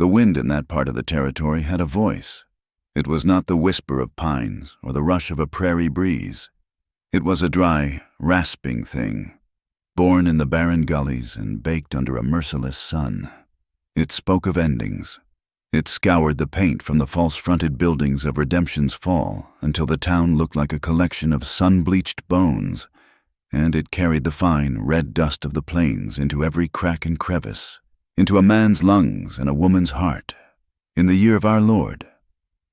The wind in that part of the territory had a voice. It was not the whisper of pines or the rush of a prairie breeze. It was a dry, rasping thing, born in the barren gullies and baked under a merciless sun. It spoke of endings. It scoured the paint from the false-fronted buildings of Redemption's Fall until the town looked like a collection of sun-bleached bones, and it carried the fine, red dust of the plains into every crack and crevice, into a man's lungs and a woman's heart. In the year of our Lord,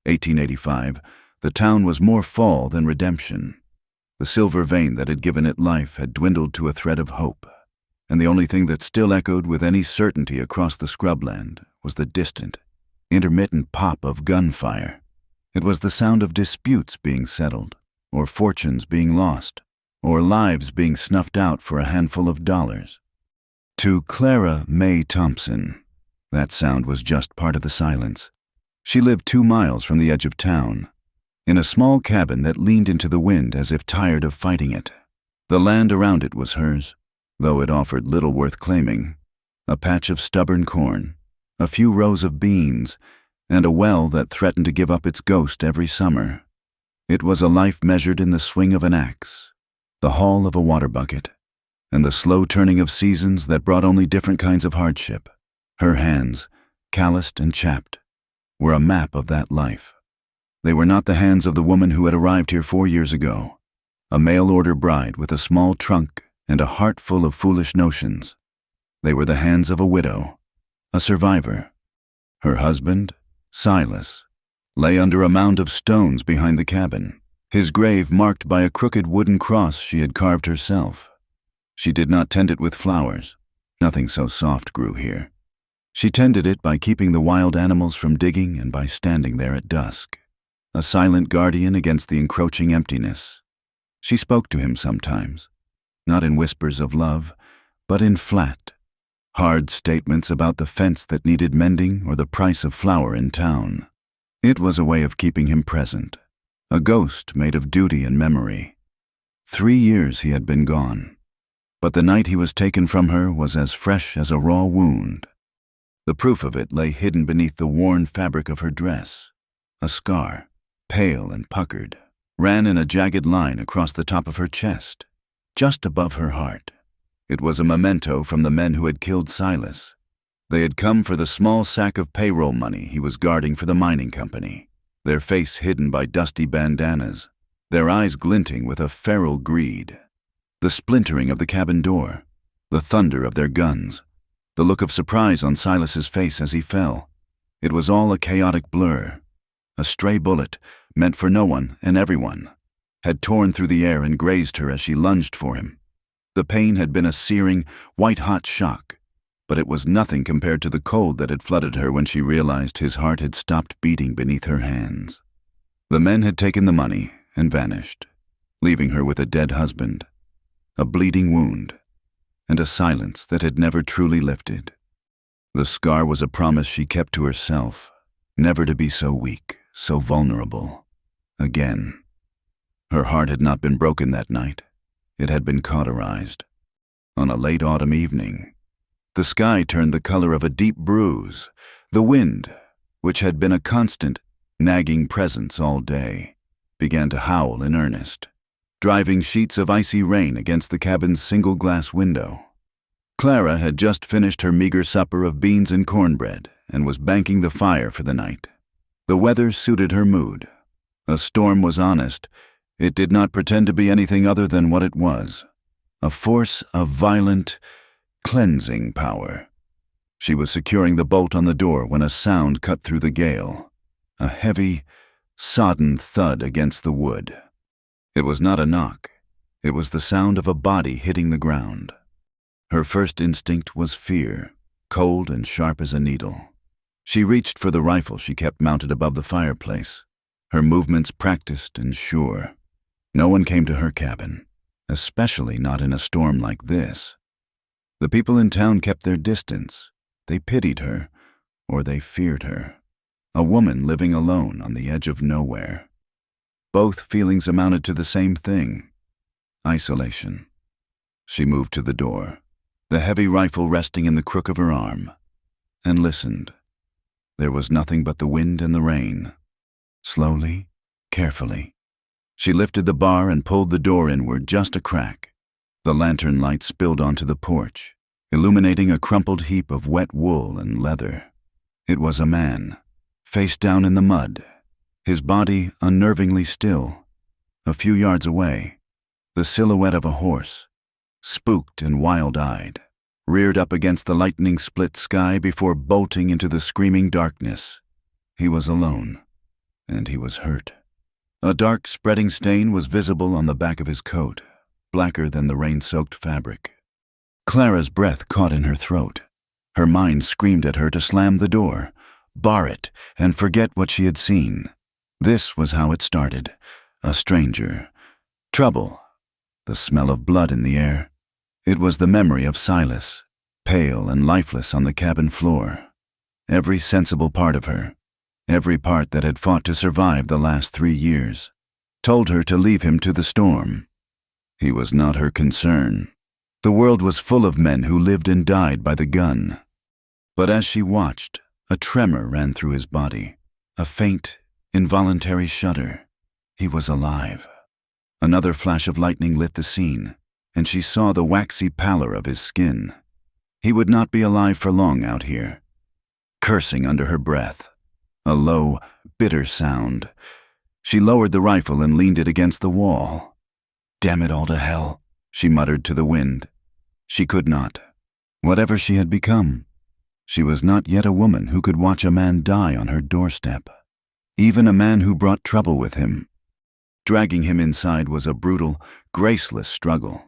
1885, the town was more fall than redemption. The silver vein that had given it life had dwindled to a thread of hope, and the only thing that still echoed with any certainty across the scrubland was the distant, intermittent pop of gunfire. It was the sound of disputes being settled, or fortunes being lost, or lives being snuffed out for a handful of dollars. To Clara May Thompson, that sound was just part of the silence. She lived 2 miles from the edge of town, in a small cabin that leaned into the wind as if tired of fighting it. The land around it was hers, though it offered little worth claiming. A patch of stubborn corn, a few rows of beans, and a well that threatened to give up its ghost every summer. It was a life measured in the swing of an axe, the haul of a water bucket, and the slow turning of seasons that brought only different kinds of hardship. Her hands, calloused and chapped, were a map of that life. They were not the hands of the woman who had arrived here 4 years ago, a mail-order bride with a small trunk and a heart full of foolish notions. They were the hands of a widow, a survivor. Her husband, Silas, lay under a mound of stones behind the cabin, his grave marked by a crooked wooden cross she had carved herself. She did not tend it with flowers. Nothing so soft grew here. She tended it by keeping the wild animals from digging and by standing there at dusk, a silent guardian against the encroaching emptiness. She spoke to him sometimes, not in whispers of love, but in flat, hard statements about the fence that needed mending or the price of flour in town. It was a way of keeping him present, a ghost made of duty and memory. 3 years he had been gone, but the night he was taken from her was as fresh as a raw wound. The proof of it lay hidden beneath the worn fabric of her dress. A scar, pale and puckered, ran in a jagged line across the top of her chest, just above her heart. It was a memento from the men who had killed Silas. They had come for the small sack of payroll money he was guarding for the mining company, their face hidden by dusty bandanas, their eyes glinting with a feral greed. The splintering of the cabin door, the thunder of their guns, the look of surprise on Silas's face as he fell. It was all a chaotic blur. A stray bullet, meant for no one and everyone, had torn through the air and grazed her as she lunged for him. The pain had been a searing, white-hot shock, but it was nothing compared to the cold that had flooded her when she realized his heart had stopped beating beneath her hands. The men had taken the money and vanished, leaving her with a dead husband, a bleeding wound, and a silence that had never truly lifted. The scar was a promise she kept to herself, never to be so weak, so vulnerable, again. Her heart had not been broken that night. It had been cauterized. On a late autumn evening, the sky turned the color of a deep bruise. The wind, which had been a constant, nagging presence all day, began to howl in earnest, driving sheets of icy rain against the cabin's single-glass window. Clara had just finished her meager supper of beans and cornbread and was banking the fire for the night. The weather suited her mood. A storm was honest. It did not pretend to be anything other than what it was, a force of violent, cleansing power. She was securing the bolt on the door when a sound cut through the gale, a heavy, sodden thud against the wood. It was not a knock. It was the sound of a body hitting the ground. Her first instinct was fear, cold and sharp as a needle. She reached for the rifle she kept mounted above the fireplace, her movements practiced and sure. No one came to her cabin, especially not in a storm like this. The people in town kept their distance. They pitied her, or they feared her. A woman living alone on the edge of nowhere. Both feelings amounted to the same thing: isolation. She moved to the door, the heavy rifle resting in the crook of her arm, and listened. There was nothing but the wind and the rain. Slowly, carefully, she lifted the bar and pulled the door inward just a crack. The lantern light spilled onto the porch, illuminating a crumpled heap of wet wool and leather. It was a man, face down in the mud, his body unnervingly still. A few yards away, the silhouette of a horse, spooked and wild-eyed, reared up against the lightning-split sky before bolting into the screaming darkness. He was alone, and he was hurt. A dark, spreading stain was visible on the back of his coat, blacker than the rain-soaked fabric. Clara's breath caught in her throat. Her mind screamed at her to slam the door, bar it, and forget what she had seen. This was how it started. A stranger. Trouble. The smell of blood in the air. It was the memory of Silas, pale and lifeless on the cabin floor. Every sensible part of her, every part that had fought to survive the last 3 years, told her to leave him to the storm. He was not her concern. The world was full of men who lived and died by the gun. But as she watched, a tremor ran through his body, a faint, involuntary shudder. He was alive. Another flash of lightning lit the scene, and she saw the waxy pallor of his skin. He would not be alive for long out here. Cursing under her breath, a low, bitter sound. She lowered the rifle and leaned it against the wall. "Damn it all to hell," she muttered to the wind. She could not. Whatever she had become, she was not yet a woman who could watch a man die on her doorstep. Even a man who brought trouble with him. Dragging him inside was a brutal, graceless struggle.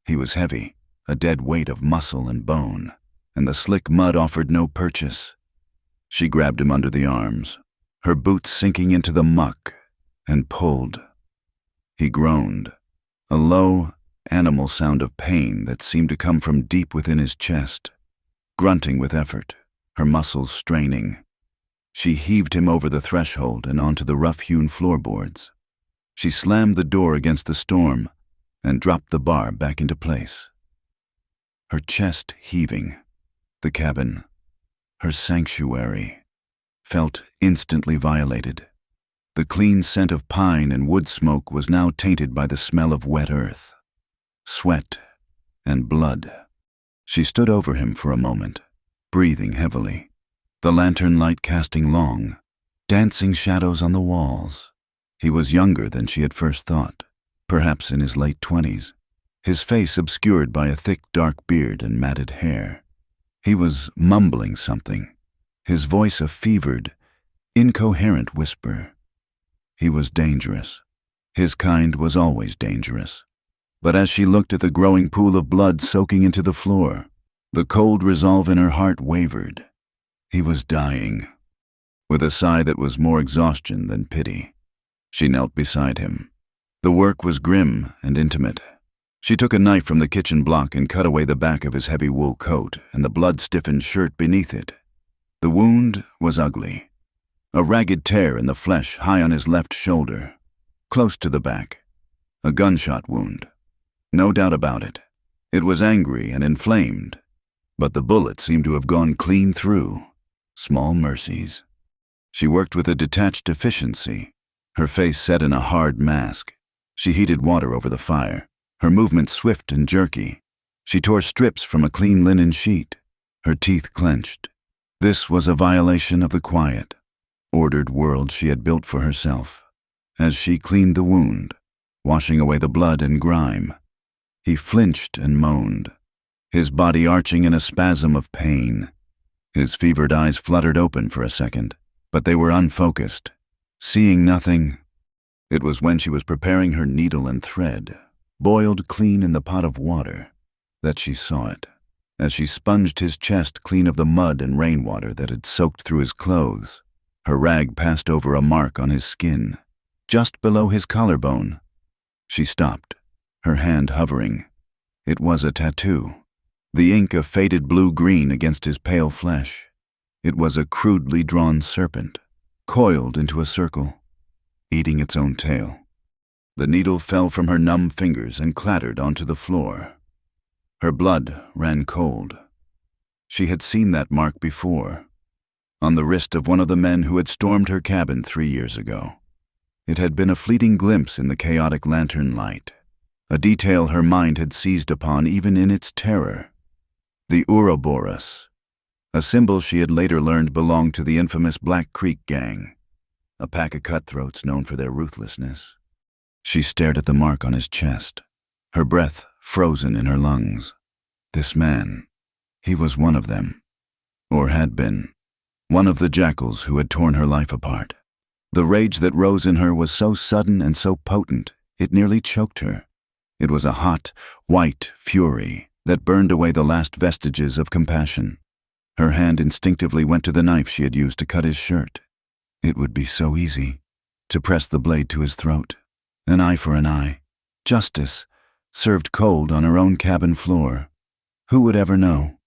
He was heavy, a dead weight of muscle and bone, and the slick mud offered no purchase. She grabbed him under the arms, her boots sinking into the muck, and pulled. He groaned, a low, animal sound of pain that seemed to come from deep within his chest. Grunting with effort, her muscles straining, she heaved him over the threshold and onto the rough-hewn floorboards. She slammed the door against the storm and dropped the bar back into place. Her chest heaving, the cabin, her sanctuary, felt instantly violated. The clean scent of pine and wood smoke was now tainted by the smell of wet earth, sweat, and blood. She stood over him for a moment, breathing heavily, the lantern light casting long, dancing shadows on the walls. He was younger than she had first thought, perhaps in his late 20s, his face obscured by a thick dark beard and matted hair. He was mumbling something, his voice a fevered, incoherent whisper. He was dangerous. His kind was always dangerous. But as she looked at the growing pool of blood soaking into the floor, the cold resolve in her heart wavered. He was dying. With a sigh that was more exhaustion than pity, she knelt beside him. The work was grim and intimate. She took a knife from the kitchen block and cut away the back of his heavy wool coat and the blood-stiffened shirt beneath it. The wound was ugly. A ragged tear in the flesh high on his left shoulder, close to the back. A gunshot wound. No doubt about it. It was angry and inflamed, but the bullet seemed to have gone clean through. Small mercies. She worked with a detached efficiency, her face set in a hard mask. She heated water over the fire, her movements swift and jerky. She tore strips from a clean linen sheet, her teeth clenched. This was a violation of the quiet, ordered world she had built for herself. As she cleaned the wound, washing away the blood and grime, he flinched and moaned, his body arching in a spasm of pain. His fevered eyes fluttered open for a second, but they were unfocused, seeing nothing. It was when she was preparing her needle and thread, boiled clean in the pot of water, that she saw it, as she sponged his chest clean of the mud and rainwater that had soaked through his clothes. Her rag passed over a mark on his skin, just below his collarbone. She stopped, her hand hovering. It was a tattoo, the ink of faded blue-green against his pale flesh. It was a crudely drawn serpent, coiled into a circle, eating its own tail. The needle fell from her numb fingers and clattered onto the floor. Her blood ran cold. She had seen that mark before, on the wrist of one of the men who had stormed her cabin 3 years ago. It had been a fleeting glimpse in the chaotic lantern light, a detail her mind had seized upon even in its terror. The Ouroboros, a symbol she had later learned belonged to the infamous Black Creek Gang, a pack of cutthroats known for their ruthlessness. She stared at the mark on his chest, her breath frozen in her lungs. This man, he was one of them, or had been, one of the jackals who had torn her life apart. The rage that rose in her was so sudden and so potent, it nearly choked her. It was a hot, white fury that burned away the last vestiges of compassion. Her hand instinctively went to the knife she had used to cut his shirt. It would be so easy to press the blade to his throat. An eye for an eye. Justice, served cold on her own cabin floor. Who would ever know?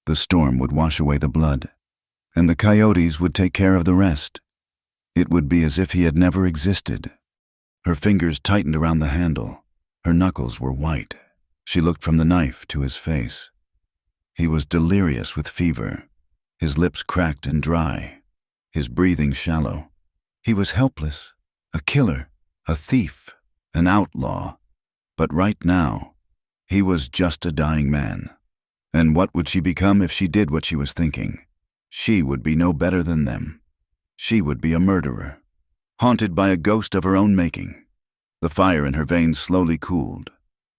The storm would wash away the blood, and the coyotes would take care of the rest. It would be as if he had never existed. Her fingers tightened around the handle. Her knuckles were white. She looked from the knife to his face. He was delirious with fever, his lips cracked and dry, his breathing shallow. He was helpless, a killer, a thief, an outlaw. But right now, he was just a dying man. And what would she become if she did what she was thinking? She would be no better than them. She would be a murderer, haunted by a ghost of her own making. The fire in her veins slowly cooled,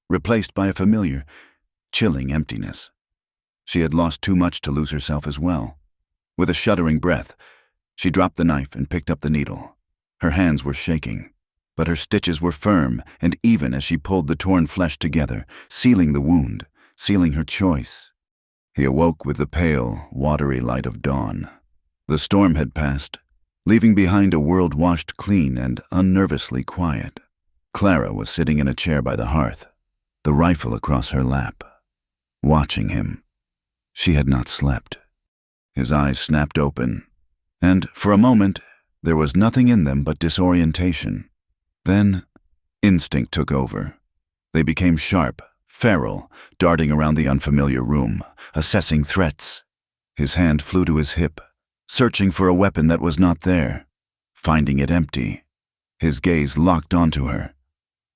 replaced by a familiar, chilling emptiness. She had lost too much to lose herself as well. With a shuddering breath, she dropped the knife and picked up the needle. Her hands were shaking, but her stitches were firm and even as she pulled the torn flesh together, sealing the wound, sealing her choice. He awoke with the pale, watery light of dawn. The storm had passed, leaving behind a world washed clean and unnervously quiet. Clara was sitting in a chair by the hearth, the rifle across her lap, watching him. She had not slept. His eyes snapped open, and for a moment there was nothing in them but disorientation. Then instinct took over. They became sharp, feral, darting around the unfamiliar room, assessing threats. His hand flew to his hip, searching for a weapon that was not there, finding it empty. His gaze locked onto her.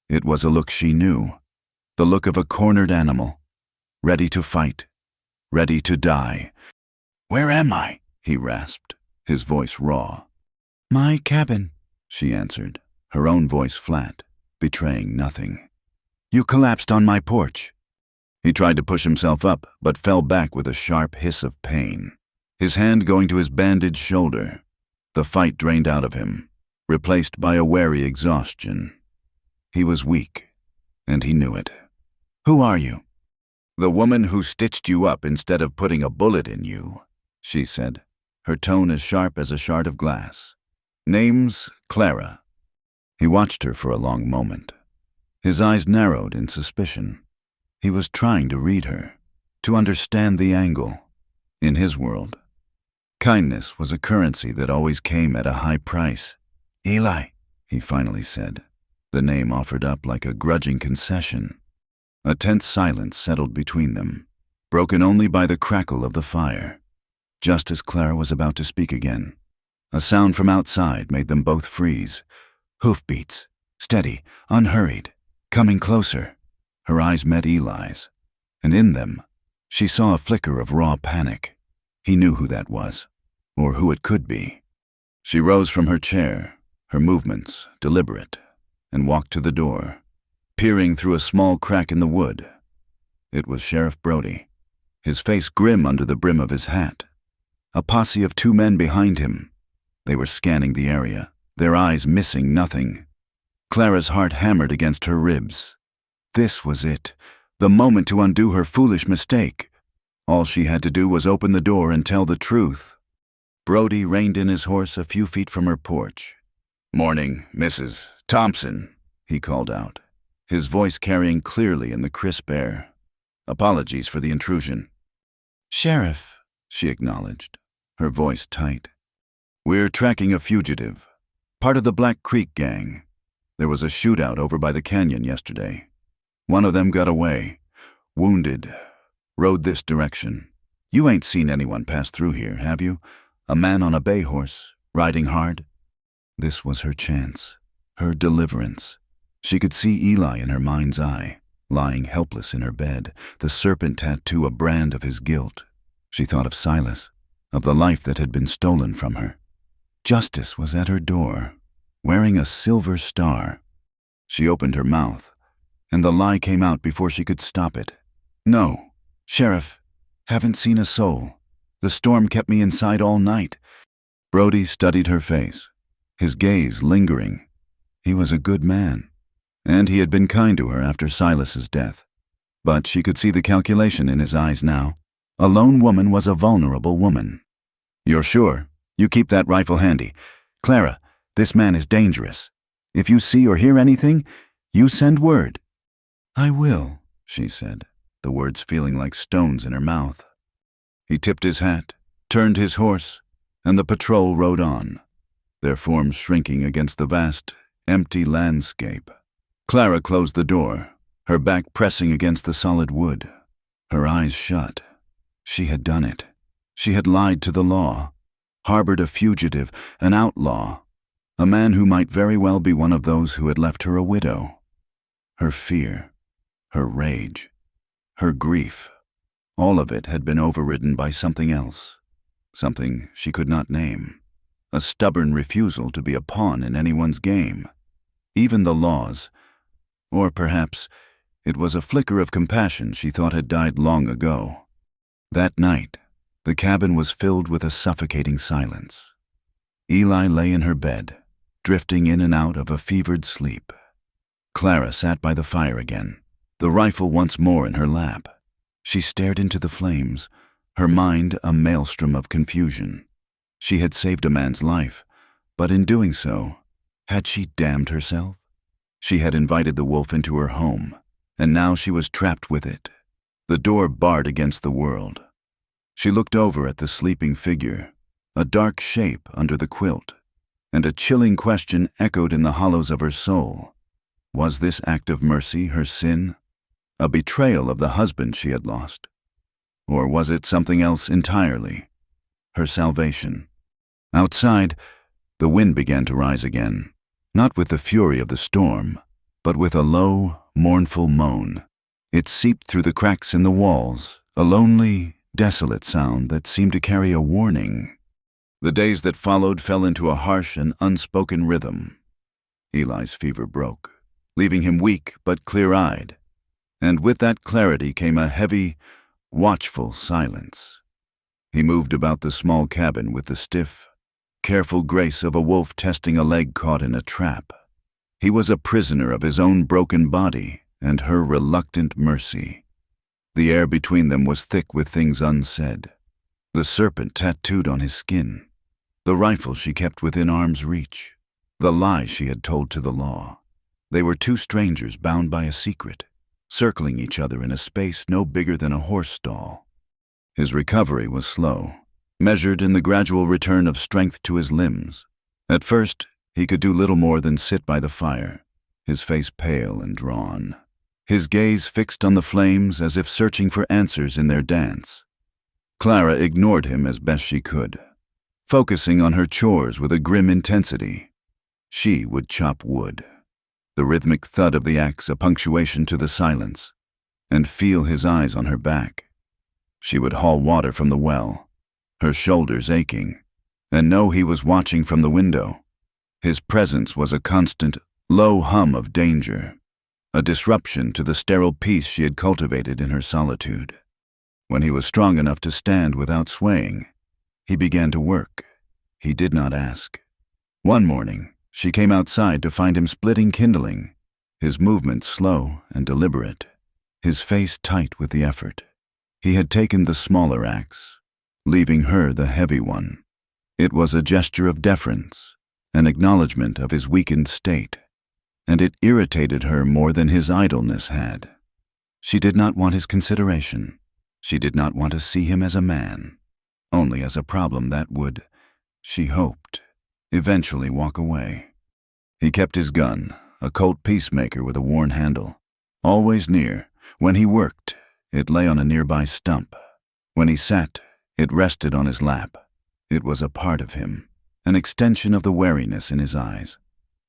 It was a look she knew, the look of a cornered animal, ready to fight, ready to die. "Where am I?" he rasped, his voice raw. "My cabin," she answered, her own voice flat, betraying nothing. "You collapsed on my porch." He tried to push himself up, but fell back with a sharp hiss of pain, his hand going to his bandaged shoulder. The fight drained out of him, replaced by a wary exhaustion. He was weak, and he knew it. "Who are you?" "The woman who stitched you up instead of putting a bullet in you," she said, her tone as sharp as a shard of glass. "Name's Clara." He watched her for a long moment. His eyes narrowed in suspicion. He was trying to read her, to understand the angle. In his world, kindness was a currency that always came at a high price. "Eli," he finally said, the name offered up like a grudging concession. A tense silence settled between them, broken only by the crackle of the fire. Just as Clara was about to speak again, a sound from outside made them both freeze. Hoofbeats, steady, unhurried, coming closer. Her eyes met Eli's, and in them, she saw a flicker of raw panic. He knew who that was, or who it could be. She rose from her chair, her movements deliberate, and walked to the door, peering through a small crack in the wood. It was Sheriff Brody, his face grim under the brim of his hat. A posse of 2 men behind him. They were scanning the area, their eyes missing nothing. Clara's heart hammered against her ribs. This was it, the moment to undo her foolish mistake. All she had to do was open the door and tell the truth. Brody reined in his horse a few feet from her porch. "Morning, Mrs. Thompson," he called out, his voice carrying clearly in the crisp air. "Apologies for the intrusion." "Sheriff," she acknowledged, her voice tight. "We're tracking a fugitive, part of the Black Creek Gang. There was a shootout over by the canyon yesterday. One of them got away, wounded, rode this direction. You ain't seen anyone pass through here, have you? a man on a bay horse, riding hard. This was her chance, her deliverance. She could see Eli in her mind's eye, lying helpless in her bed, the serpent tattoo a brand of his guilt. She thought of Silas, of the life that had been stolen from her. Justice was at her door, wearing a silver star. She opened her mouth, and the lie came out before she could stop it. No, Sheriff, haven't seen a soul. The storm kept me inside all night. Brody studied her face, his gaze lingering. He was a good man, and he had been kind to her after Silas's death. But she could see the calculation in his eyes now. A lone woman was a vulnerable woman. You're sure? You keep that rifle handy. Clara, this man is dangerous. If you see or hear anything, you send word. I will, she said, the words feeling like stones in her mouth. He tipped his hat, turned his horse, and the patrol rode on, their forms shrinking against the vast, empty landscape. Clara closed the door, her back pressing against the solid wood, her eyes shut. She had done it. She had lied to the law, harbored a fugitive, an outlaw, a man who might very well be one of those who had left her a widow. Her fear, her rage, her grief, all of it had been overridden by something else, something she could not name, a stubborn refusal to be a pawn in anyone's game, even the law's, or perhaps it was a flicker of compassion she thought had died long ago. That night, the cabin was filled with a suffocating silence. Eli lay in her bed, drifting in and out of a fevered sleep. Clara sat by the fire again, the rifle once more in her lap. She stared into the flames, her mind a maelstrom of confusion. She had saved a man's life, but in doing so, had she damned herself? She had invited the wolf into her home, and now she was trapped with it, the door barred against the world. She looked over at the sleeping figure, a dark shape under the quilt, and a chilling question echoed in the hollows of her soul. Was this act of mercy her sin? A betrayal of the husband she had lost? Or was it something else entirely? Her salvation? Outside, the wind began to rise again, not with the fury of the storm, but with a low, mournful moan. It seeped through the cracks in the walls, a lonely, desolate sound that seemed to carry a warning. The days that followed fell into a harsh and unspoken rhythm. Eli's fever broke, leaving him weak but clear-eyed, and with that clarity came a heavy, watchful silence. He moved about the small cabin with the stiff, careful grace of a wolf testing a leg caught in a trap. He was a prisoner of his own broken body and her reluctant mercy. The air between them was thick with things unsaid. The serpent tattooed on his skin, the rifle she kept within arm's reach, the lie she had told to the law. They were two strangers bound by a secret, circling each other in a space no bigger than a horse stall. His recovery was slow, measured in the gradual return of strength to his limbs. At first, he could do little more than sit by the fire, his face pale and drawn, his gaze fixed on the flames as if searching for answers in their dance. Clara ignored him as best she could, focusing on her chores with a grim intensity. She would chop wood, the rhythmic thud of the axe a punctuation to the silence, and feel his eyes on her back. She would haul water from the well, her shoulders aching, and know he was watching from the window. His presence was a constant, low hum of danger, a disruption to the sterile peace she had cultivated in her solitude. When he was strong enough to stand without swaying, he began to work. He did not ask. One morning, she came outside to find him splitting kindling, his movements slow and deliberate, his face tight with the effort. He had taken the smaller axe, leaving her the heavy one. It was a gesture of deference, an acknowledgement of his weakened state, and it irritated her more than his idleness had. She did not want his consideration. She did not want to see him as a man, only as a problem that would, she hoped, eventually walk away. He kept his gun, a Colt Peacemaker with a worn handle, always near. When he worked, it lay on a nearby stump. When he sat, it rested on his lap. It was a part of him, an extension of the wariness in his eyes.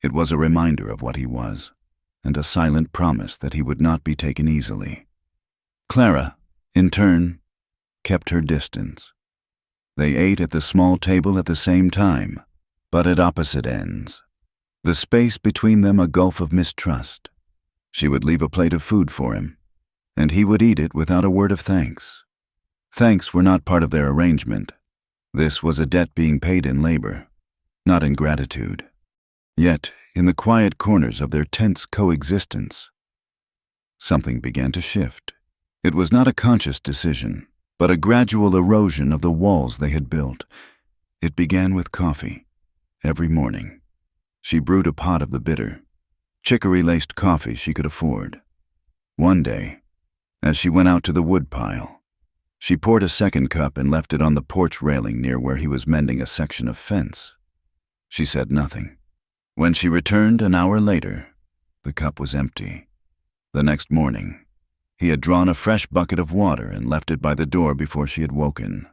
It was a reminder of what he was, and a silent promise that he would not be taken easily. Clara, in turn, kept her distance. They ate at the small table at the same time, but at opposite ends. The space between them a gulf of mistrust. She would leave a plate of food for him, and he would eat it without a word of thanks. Thanks were not part of their arrangement. This was a debt being paid in labor, not in gratitude. Yet, in the quiet corners of their tense coexistence, something began to shift. It was not a conscious decision, but a gradual erosion of the walls they had built. It began with coffee. Every morning, she brewed a pot of the bitter, chicory-laced coffee she could afford. One day, as she went out to the woodpile, she poured a second cup and left it on the porch railing near where he was mending a section of fence. She said nothing. When she returned an hour later, the cup was empty. The next morning, he had drawn a fresh bucket of water and left it by the door before she had woken,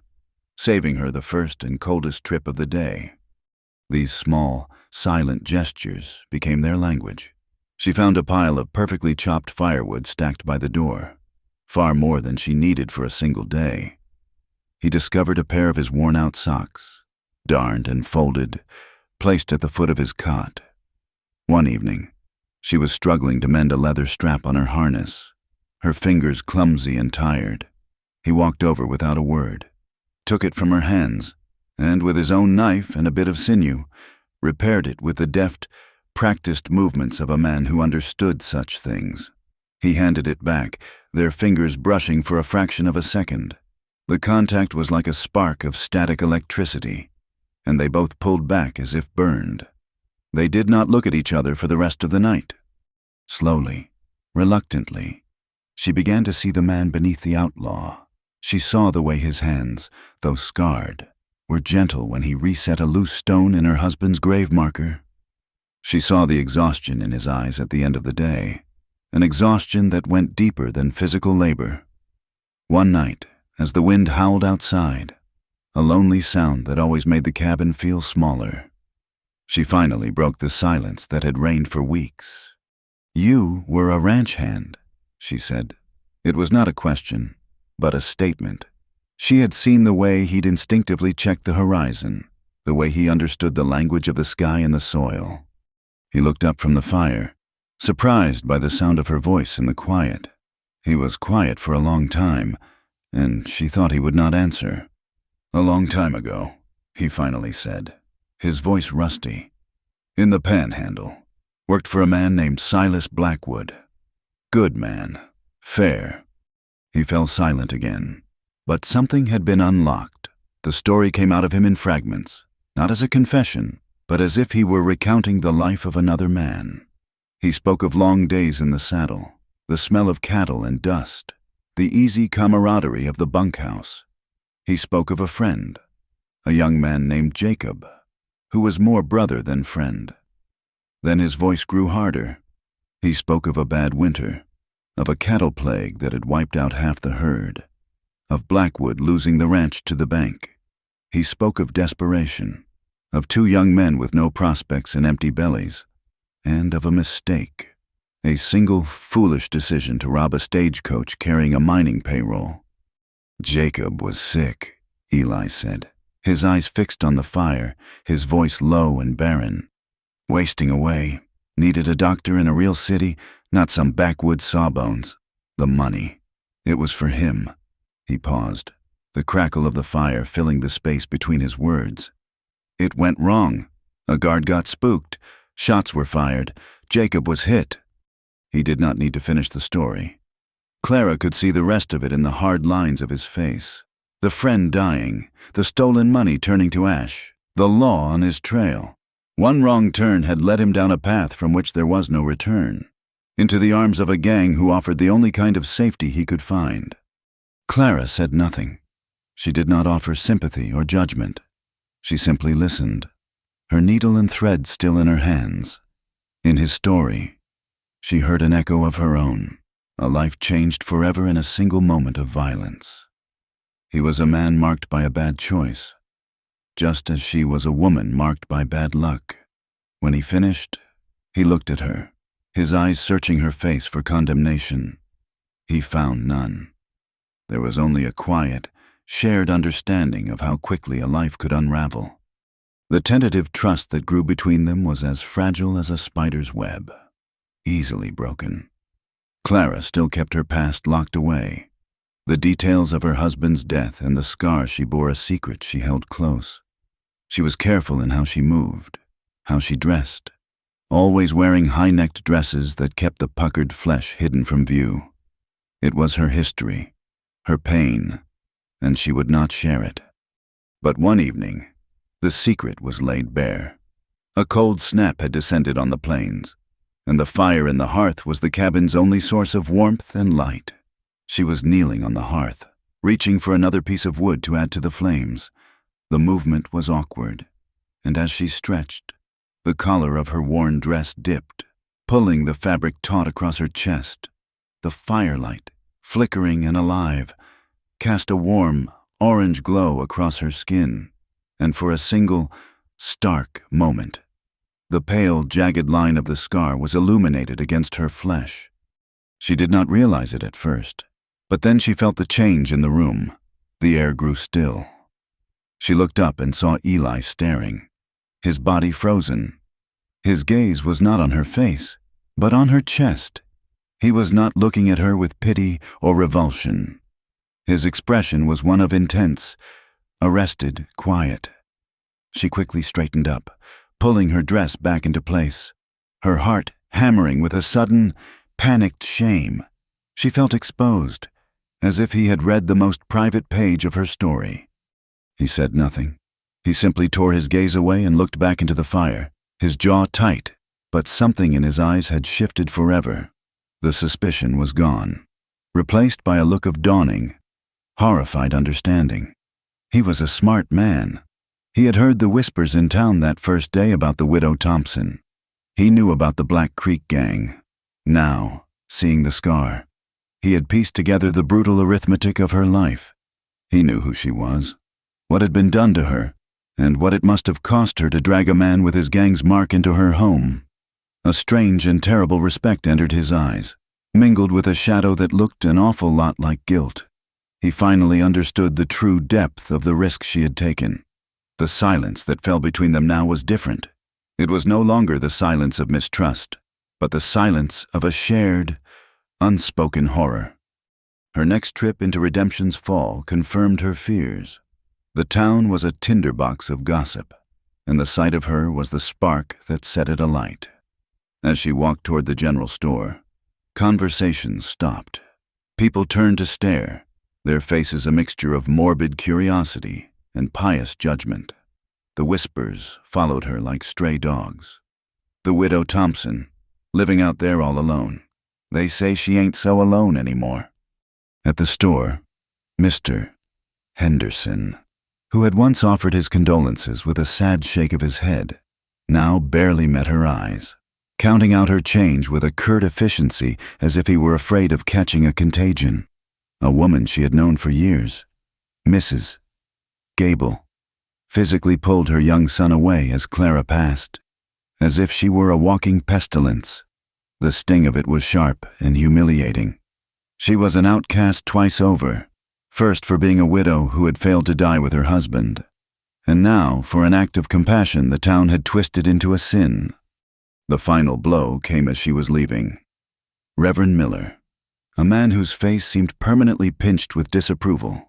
saving her the first and coldest trip of the day. These small, silent gestures became their language. She found a pile of perfectly chopped firewood stacked by the door, far more than she needed for a single day. He discovered a pair of his worn-out socks, darned and folded, placed at the foot of his cot. One evening, she was struggling to mend a leather strap on her harness, her fingers clumsy and tired. He walked over without a word, took it from her hands, and with his own knife and a bit of sinew, repaired it with the deft, practiced movements of a man who understood such things. He handed it back, their fingers brushing for a fraction of a second. The contact was like a spark of static electricity, and they both pulled back as if burned. They did not look at each other for the rest of the night. Slowly, reluctantly, she began to see the man beneath the outlaw. She saw the way his hands, though scarred, were gentle when he reset a loose stone in her husband's grave marker. She saw the exhaustion in his eyes at the end of the day, an exhaustion that went deeper than physical labor. One night, as the wind howled outside, a lonely sound that always made the cabin feel smaller, she finally broke the silence that had reigned for weeks. "You were a ranch hand," she said. It was not a question, but a statement. She had seen the way he'd instinctively checked the horizon, the way he understood the language of the sky and the soil. He looked up from the fire, surprised by the sound of her voice in the quiet. He was quiet for a long time, and she thought he would not answer. "A long time ago," he finally said, his voice rusty. "In the Panhandle. Worked for a man named Silas Blackwood. Good man. Fair." He fell silent again. But something had been unlocked. The story came out of him in fragments, not as a confession, but as if he were recounting the life of another man. He spoke of long days in the saddle, the smell of cattle and dust, the easy camaraderie of the bunkhouse. He spoke of a friend, a young man named Jacob, who was more brother than friend. Then his voice grew harder. He spoke of a bad winter, of a cattle plague that had wiped out half the herd, of Blackwood losing the ranch to the bank. He spoke of desperation, of two young men with no prospects and empty bellies, and of a mistake, a single foolish decision to rob a stagecoach carrying a mining payroll. "Jacob was sick," Eli said, his eyes fixed on the fire, his voice low and barren. "Wasting away. Needed a doctor in a real city, not some backwoods sawbones. The money. It was for him." He paused, the crackle of the fire filling the space between his words. "It went wrong. A guard got spooked. Shots were fired. Jacob was hit." He did not need to finish the story. Clara could see the rest of it in the hard lines of his face. The friend dying, the stolen money turning to ash, the law on his trail. One wrong turn had led him down a path from which there was no return, into the arms of a gang who offered the only kind of safety he could find. Clara said nothing. She did not offer sympathy or judgment. She simply listened, her needle and thread still in her hands. In his story, she heard an echo of her own, a life changed forever in a single moment of violence. He was a man marked by a bad choice, just as she was a woman marked by bad luck. When he finished, he looked at her, his eyes searching her face for condemnation. He found none. There was only a quiet, shared understanding of how quickly a life could unravel. The tentative trust that grew between them was as fragile as a spider's web, easily broken. Clara still kept her past locked away. The details of her husband's death and the scar she bore a secret she held close. She was careful in how she moved, how she dressed, always wearing high-necked dresses that kept the puckered flesh hidden from view. It was her history, her pain, and she would not share it. But one evening, the secret was laid bare. A cold snap had descended on the plains, and the fire in the hearth was the cabin's only source of warmth and light. She was kneeling on the hearth, reaching for another piece of wood to add to the flames. The movement was awkward, and as she stretched, the collar of her worn dress dipped, pulling the fabric taut across her chest. The firelight, flickering and alive, cast a warm, orange glow across her skin, and for a single, stark moment, the pale, jagged line of the scar was illuminated against her flesh. She did not realize it at first, but then she felt the change in the room. The air grew still. She looked up and saw Eli staring, his body frozen. His gaze was not on her face, but on her chest. He was not looking at her with pity or revulsion. His expression was one of intense, arrested quiet. She quickly straightened up, pulling her dress back into place, her heart hammering with a sudden, panicked shame. She felt exposed, as if he had read the most private page of her story. He said nothing. He simply tore his gaze away and looked back into the fire, his jaw tight, but something in his eyes had shifted forever. The suspicion was gone, replaced by a look of dawning, horrified understanding. He was a smart man. He had heard the whispers in town that first day about the widow Thompson. He knew about the Black Creek gang. Now, seeing the scar, he had pieced together the brutal arithmetic of her life. He knew who she was, what had been done to her, and what it must have cost her to drag a man with his gang's mark into her home. A strange and terrible respect entered his eyes, mingled with a shadow that looked an awful lot like guilt. He finally understood the true depth of the risk she had taken. The silence that fell between them now was different. It was no longer the silence of mistrust, but the silence of a shared, unspoken horror. Her next trip into Redemption's Fall confirmed her fears. The town was a tinderbox of gossip, and the sight of her was the spark that set it alight. As she walked toward the general store, conversations stopped. People turned to stare, their faces a mixture of morbid curiosity and pious judgment. The whispers followed her like stray dogs. The widow Thompson, living out there all alone. They say she ain't so alone anymore. At the store, Mr. Henderson, who had once offered his condolences with a sad shake of his head, now barely met her eyes, counting out her change with a curt efficiency as if he were afraid of catching a contagion. A woman she had known for years, Mrs. Gable, physically pulled her young son away as Clara passed, as if she were a walking pestilence. The sting of it was sharp and humiliating. She was an outcast twice over, first for being a widow who had failed to die with her husband, and now for an act of compassion the town had twisted into a sin. The final blow came as she was leaving. Reverend Miller, a man whose face seemed permanently pinched with disapproval,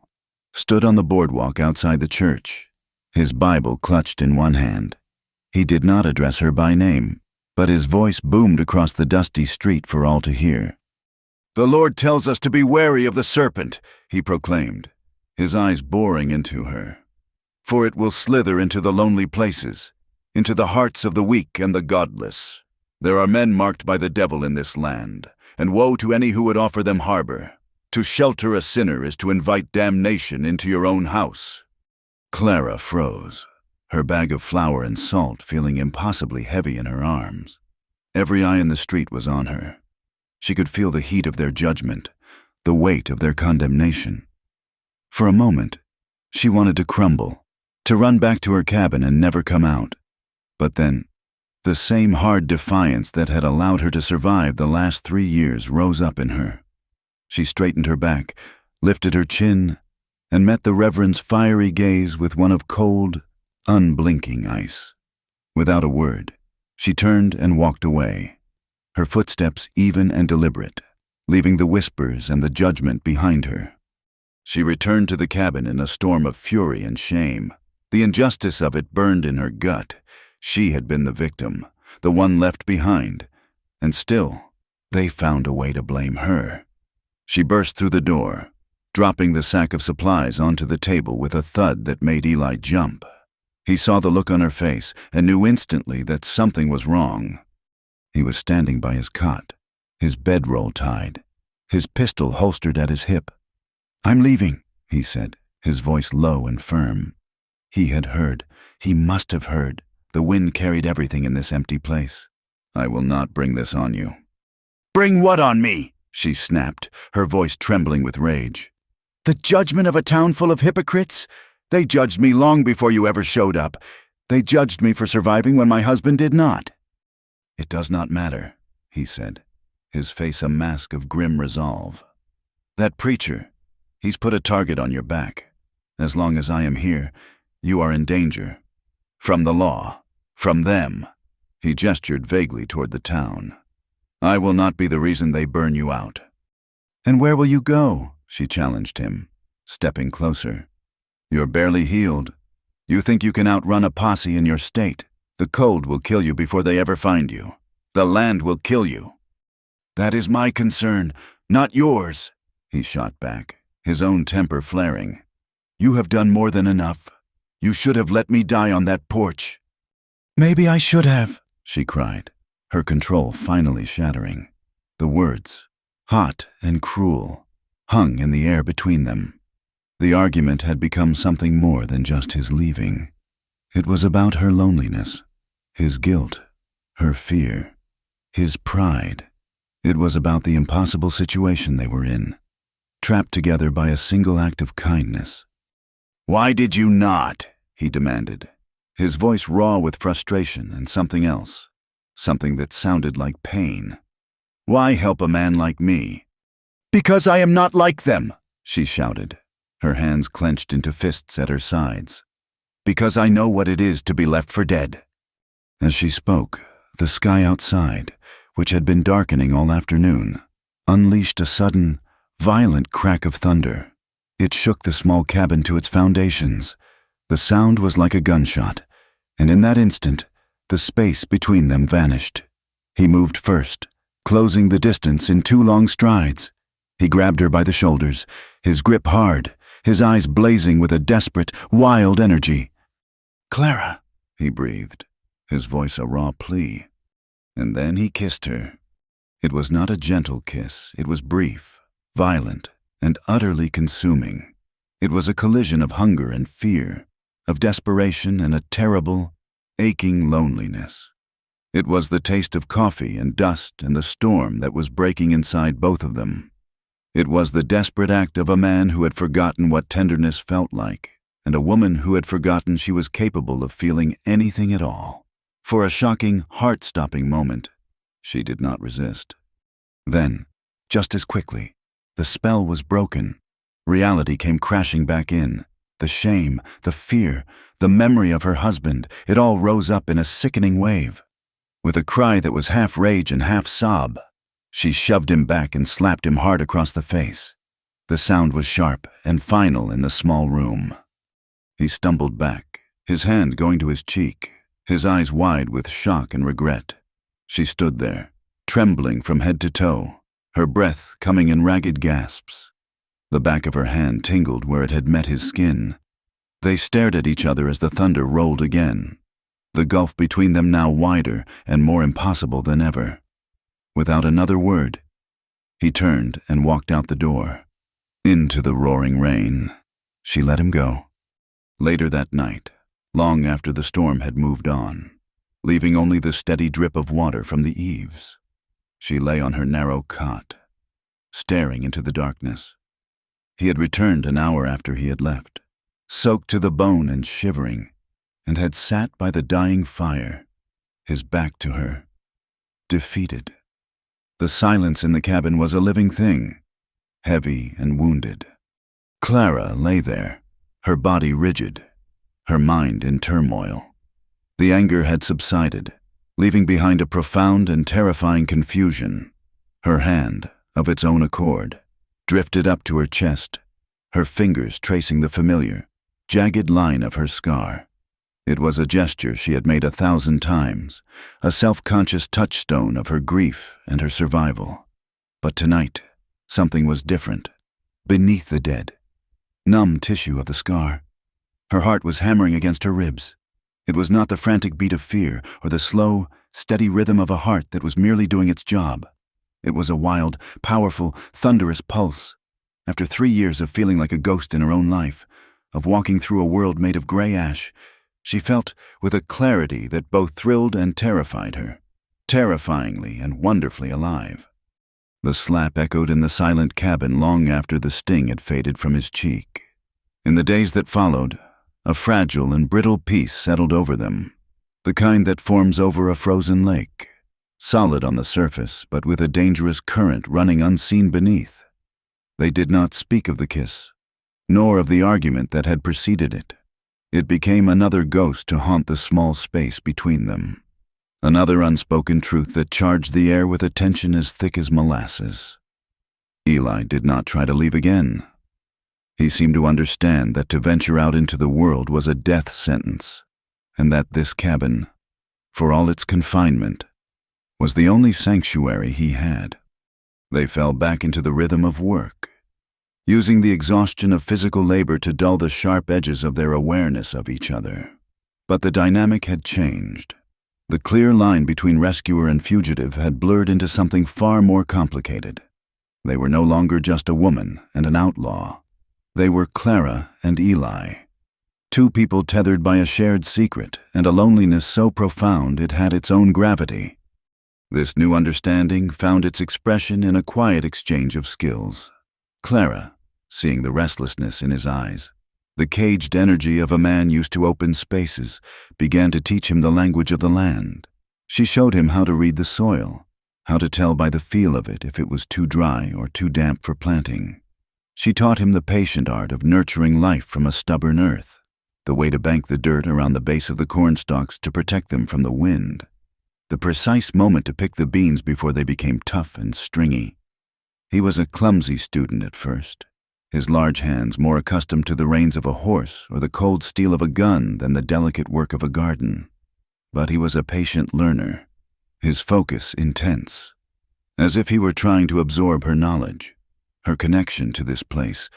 stood on the boardwalk outside the church, his Bible clutched in one hand. He did not address her by name, but his voice boomed across the dusty street for all to hear. "The Lord tells us to be wary of the serpent," he proclaimed, his eyes boring into her. "For it will slither into the lonely places, into the hearts of the weak and the godless. There are men marked by the devil in this land, and woe to any who would offer them harbor. To shelter a sinner is to invite damnation into your own house." Clara froze, her bag of flour and salt feeling impossibly heavy in her arms. Every eye in the street was on her. She could feel the heat of their judgment, the weight of their condemnation. For a moment, she wanted to crumble, to run back to her cabin and never come out. But then, the same hard defiance that had allowed her to survive the last 3 years rose up in her. She straightened her back, lifted her chin, and met the Reverend's fiery gaze with one of cold, unblinking ice. Without a word, she turned and walked away, her footsteps even and deliberate, leaving the whispers and the judgment behind her. She returned to the cabin in a storm of fury and shame. The injustice of it burned in her gut. She had been the victim, the one left behind, and still, they found a way to blame her. She burst through the door, dropping the sack of supplies onto the table with a thud that made Eli jump. He saw the look on her face and knew instantly that something was wrong. He was standing by his cot, his bedroll tied, his pistol holstered at his hip. "I'm leaving," he said, his voice low and firm. He had heard. He must have heard. The wind carried everything in this empty place. "I will not bring this on you." "Bring what on me?" she snapped, her voice trembling with rage. "The judgment of a town full of hypocrites? They judged me long before you ever showed up. They judged me for surviving when my husband did not." "It does not matter," he said, his face a mask of grim resolve. "That preacher, he's put a target on your back. As long as I am here, you are in danger. From the law, from them." He gestured vaguely toward the town. "I will not be the reason they burn you out." "And where will you go?" she challenged him, stepping closer. "You're barely healed. You think you can outrun a posse in your state. The cold will kill you before they ever find you. The land will kill you." "That is my concern, not yours," he shot back, his own temper flaring. "You have done more than enough. You should have let me die on that porch." "Maybe I should have," she cried, her control finally shattering. The words, hot and cruel, hung in the air between them. The argument had become something more than just his leaving. It was about her loneliness, his guilt, her fear, his pride. It was about the impossible situation they were in, trapped together by a single act of kindness. "Why did you not?" he demanded, his voice raw with frustration and something else, something that sounded like pain. "Why help a man like me?" "Because I am not like them," she shouted, her hands clenched into fists at her sides. "Because I know what it is to be left for dead." As she spoke, the sky outside, which had been darkening all afternoon, unleashed a sudden, violent crack of thunder. It shook the small cabin to its foundations. The sound was like a gunshot, and in that instant, the space between them vanished. He moved first, closing the distance in 2 long strides. He grabbed her by the shoulders, his grip hard, his eyes blazing with a desperate, wild energy. "Clara," he breathed, his voice a raw plea. And then he kissed her. It was not a gentle kiss. It was brief, violent, and utterly consuming. It was a collision of hunger and fear, of desperation and a terrible, aching loneliness. It was the taste of coffee and dust and the storm that was breaking inside both of them. It was the desperate act of a man who had forgotten what tenderness felt like, and a woman who had forgotten she was capable of feeling anything at all. For a shocking, heart-stopping moment, she did not resist. Then, just as quickly, the spell was broken. Reality came crashing back in. The shame, the fear, the memory of her husband, it all rose up in a sickening wave. With a cry that was half rage and half sob, she shoved him back and slapped him hard across the face. The sound was sharp and final in the small room. He stumbled back, his hand going to his cheek, his eyes wide with shock and regret. She stood there, trembling from head to toe, her breath coming in ragged gasps. The back of her hand tingled where it had met his skin. They stared at each other as the thunder rolled again, the gulf between them now wider and more impossible than ever. Without another word, he turned and walked out the door, into the roaring rain. She let him go. Later that night, long after the storm had moved on, leaving only the steady drip of water from the eaves, she lay on her narrow cot, staring into the darkness. He had returned an hour after he had left, soaked to the bone and shivering, and had sat by the dying fire, his back to her, defeated. The silence in the cabin was a living thing, heavy and wounded. Clara lay there, her body rigid, her mind in turmoil. The anger had subsided, leaving behind a profound and terrifying confusion. Her hand, of its own accord, drifted up to her chest, her fingers tracing the familiar, jagged line of her scar. It was a gesture she had made 1,000 times, a self-conscious touchstone of her grief and her survival. But tonight, something was different. Beneath the dead, numb tissue of the scar, her heart was hammering against her ribs. It was not the frantic beat of fear or the slow, steady rhythm of a heart that was merely doing its job. It was a wild, powerful, thunderous pulse. After 3 years of feeling like a ghost in her own life, of walking through a world made of gray ash, she felt with a clarity that both thrilled and terrified her, terrifyingly and wonderfully alive. The slap echoed in the silent cabin long after the sting had faded from his cheek. In the days that followed, a fragile and brittle peace settled over them, the kind that forms over a frozen lake, solid on the surface but with a dangerous current running unseen beneath. They did not speak of the kiss, nor of the argument that had preceded it. It became another ghost to haunt the small space between them, another unspoken truth that charged the air with a tension as thick as molasses. Eli did not try to leave again. He seemed to understand that to venture out into the world was a death sentence, and that this cabin, for all its confinement, was the only sanctuary he had. They fell back into the rhythm of work, using the exhaustion of physical labor to dull the sharp edges of their awareness of each other. But the dynamic had changed. The clear line between rescuer and fugitive had blurred into something far more complicated. They were no longer just a woman and an outlaw. They were Clara and Eli, two people tethered by a shared secret and a loneliness so profound it had its own gravity. This new understanding found its expression in a quiet exchange of skills. Clara, seeing the restlessness in his eyes, the caged energy of a man used to open spaces, began to teach him the language of the land. She showed him how to read the soil, how to tell by the feel of it if it was too dry or too damp for planting. She taught him the patient art of nurturing life from a stubborn earth, the way to bank the dirt around the base of the cornstalks to protect them from the wind, the precise moment to pick the beans before they became tough and stringy. He was a clumsy student at first, his large hands more accustomed to the reins of a horse or the cold steel of a gun than the delicate work of a garden. But he was a patient learner, his focus intense, as if he were trying to absorb her knowledge, her connection to this place,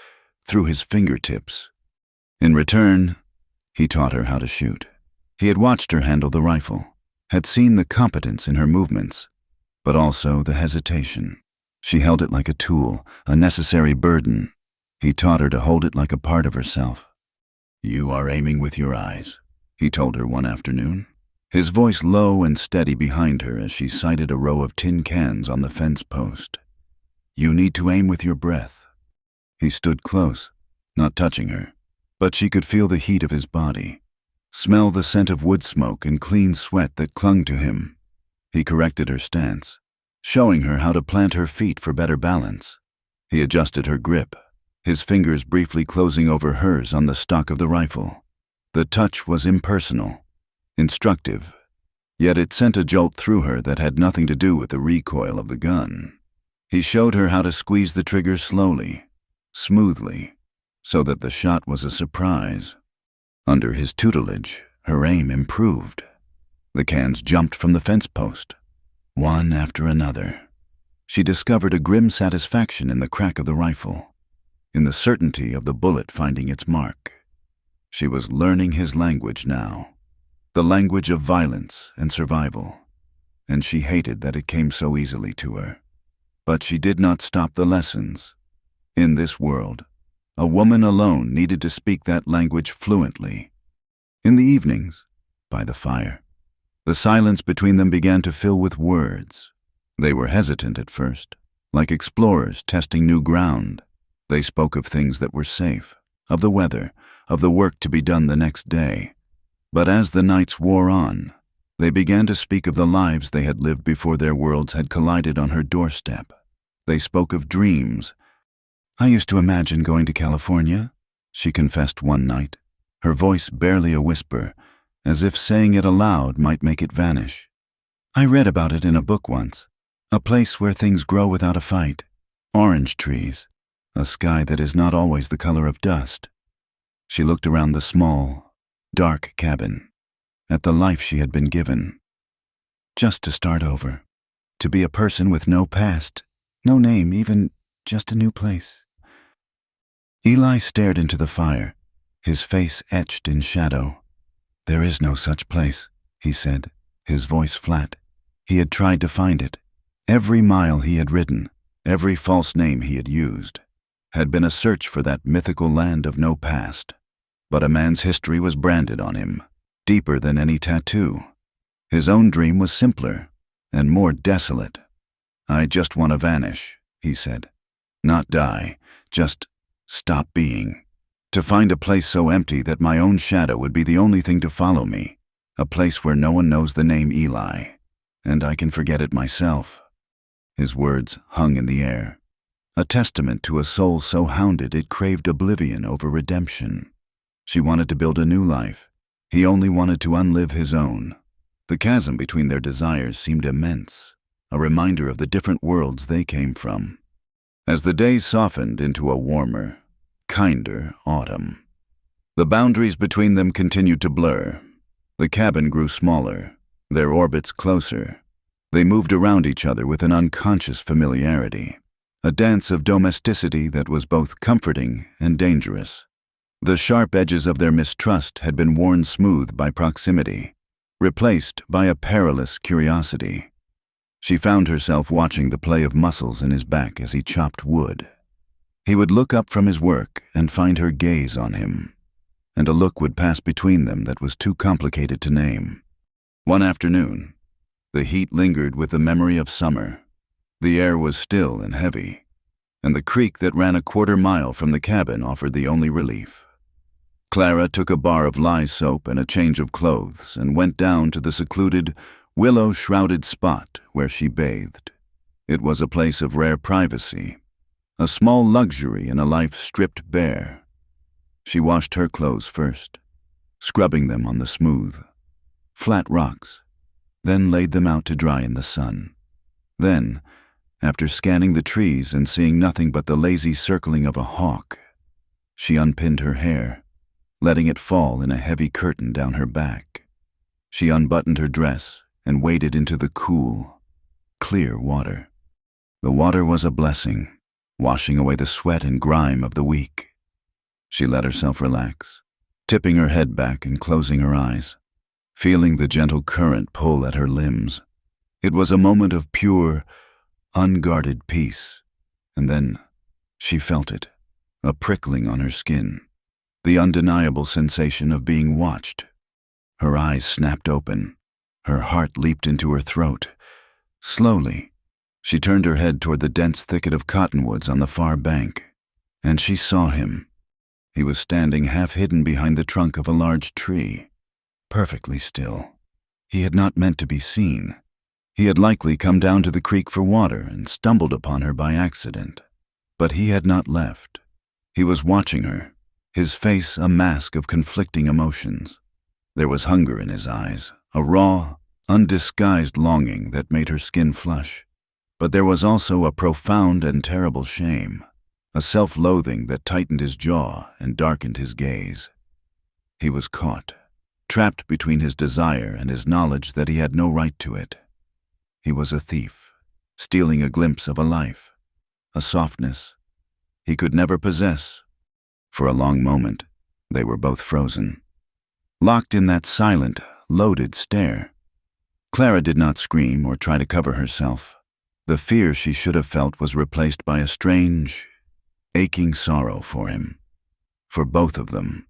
through his fingertips. In return, he taught her how to shoot. He had watched her handle the rifle, had seen the competence in her movements, but also the hesitation. She held it like a tool, a necessary burden. He taught her to hold it like a part of herself. "You are aiming with your eyes," he told her one afternoon, his voice low and steady behind her as she sighted a row of tin cans on the fence post. "You need to aim with your breath." He stood close, not touching her, but she could feel the heat of his body, smell the scent of wood smoke and clean sweat that clung to him. He corrected her stance, showing her how to plant her feet for better balance. He adjusted her grip, his fingers briefly closing over hers on the stock of the rifle. The touch was impersonal, instructive, yet it sent a jolt through her that had nothing to do with the recoil of the gun. He showed her how to squeeze the trigger slowly, smoothly, so that the shot was a surprise. Under his tutelage, her aim improved. The cans jumped from the fence post, one after another. She discovered a grim satisfaction in the crack of the rifle, in the certainty of the bullet finding its mark. She was learning his language now, the language of violence and survival, and she hated that it came so easily to her. But she did not stop the lessons. In this world, a woman alone needed to speak that language fluently. In the evenings, by the fire, the silence between them began to fill with words. They were hesitant at first, like explorers testing new ground. They spoke of things that were safe, of the weather, of the work to be done the next day. But as the nights wore on, they began to speak of the lives they had lived before their worlds had collided on her doorstep. They spoke of dreams. "I used to imagine going to California," she confessed one night, her voice barely a whisper, as if saying it aloud might make it vanish. "I read about it in a book once, a place where things grow without a fight, orange trees, a sky that is not always the color of dust." She looked around the small, dark cabin, at the life she had been given. Just to start over, to be a person with no past, no name, even just a new place. Eli stared into the fire, his face etched in shadow. "There is no such place," he said, his voice flat. He had tried to find it. Every mile he had ridden, every false name he had used, had been a search for that mythical land of no past. But a man's history was branded on him, deeper than any tattoo. His own dream was simpler and more desolate. "I just want to vanish," he said. "Not die, just stop being. To find a place so empty that my own shadow would be the only thing to follow me. A place where no one knows the name Eli, and I can forget it myself." His words hung in the air, a testament to a soul so hounded it craved oblivion over redemption. She wanted to build a new life. He only wanted to unlive his own. The chasm between their desires seemed immense, a reminder of the different worlds they came from. As the days softened into a warmer, kinder autumn, the boundaries between them continued to blur. The cabin grew smaller, their orbits closer. They moved around each other with an unconscious familiarity, a dance of domesticity that was both comforting and dangerous. The sharp edges of their mistrust had been worn smooth by proximity, replaced by a perilous curiosity. She found herself watching the play of muscles in his back as he chopped wood. He would look up from his work and find her gaze on him, and a look would pass between them that was too complicated to name. One afternoon, the heat lingered with the memory of summer. The air was still and heavy, and the creek that ran a quarter-mile from the cabin offered the only relief. Clara took a bar of lye soap and a change of clothes and went down to the secluded, willow-shrouded spot where she bathed. It was a place of rare privacy, a small luxury in a life stripped bare. She washed her clothes first, scrubbing them on the smooth, flat rocks, then laid them out to dry in the sun. Then, after scanning the trees and seeing nothing but the lazy circling of a hawk, she unpinned her hair, letting it fall in a heavy curtain down her back. She unbuttoned her dress and waded into the cool, clear water. The water was a blessing, washing away the sweat and grime of the week. She let herself relax, tipping her head back and closing her eyes, feeling the gentle current pull at her limbs. It was a moment of pure, unguarded peace, and then she felt it, a prickling on her skin, the undeniable sensation of being watched. Her eyes snapped open, her heart leaped into her throat. Slowly, she turned her head toward the dense thicket of cottonwoods on the far bank, and she saw him. He was standing half hidden behind the trunk of a large tree, perfectly still. He had not meant to be seen. He had likely come down to the creek for water and stumbled upon her by accident. But he had not left. He was watching her, his face a mask of conflicting emotions. There was hunger in his eyes, a raw, undisguised longing that made her skin flush. But there was also a profound and terrible shame, a self-loathing that tightened his jaw and darkened his gaze. He was caught, trapped between his desire and his knowledge that he had no right to it. He was a thief, stealing a glimpse of a life, a softness he could never possess. For a long moment, they were both frozen, locked in that silent, loaded stare. Clara did not scream or try to cover herself. The fear she should have felt was replaced by a strange, aching sorrow for him, for both of them.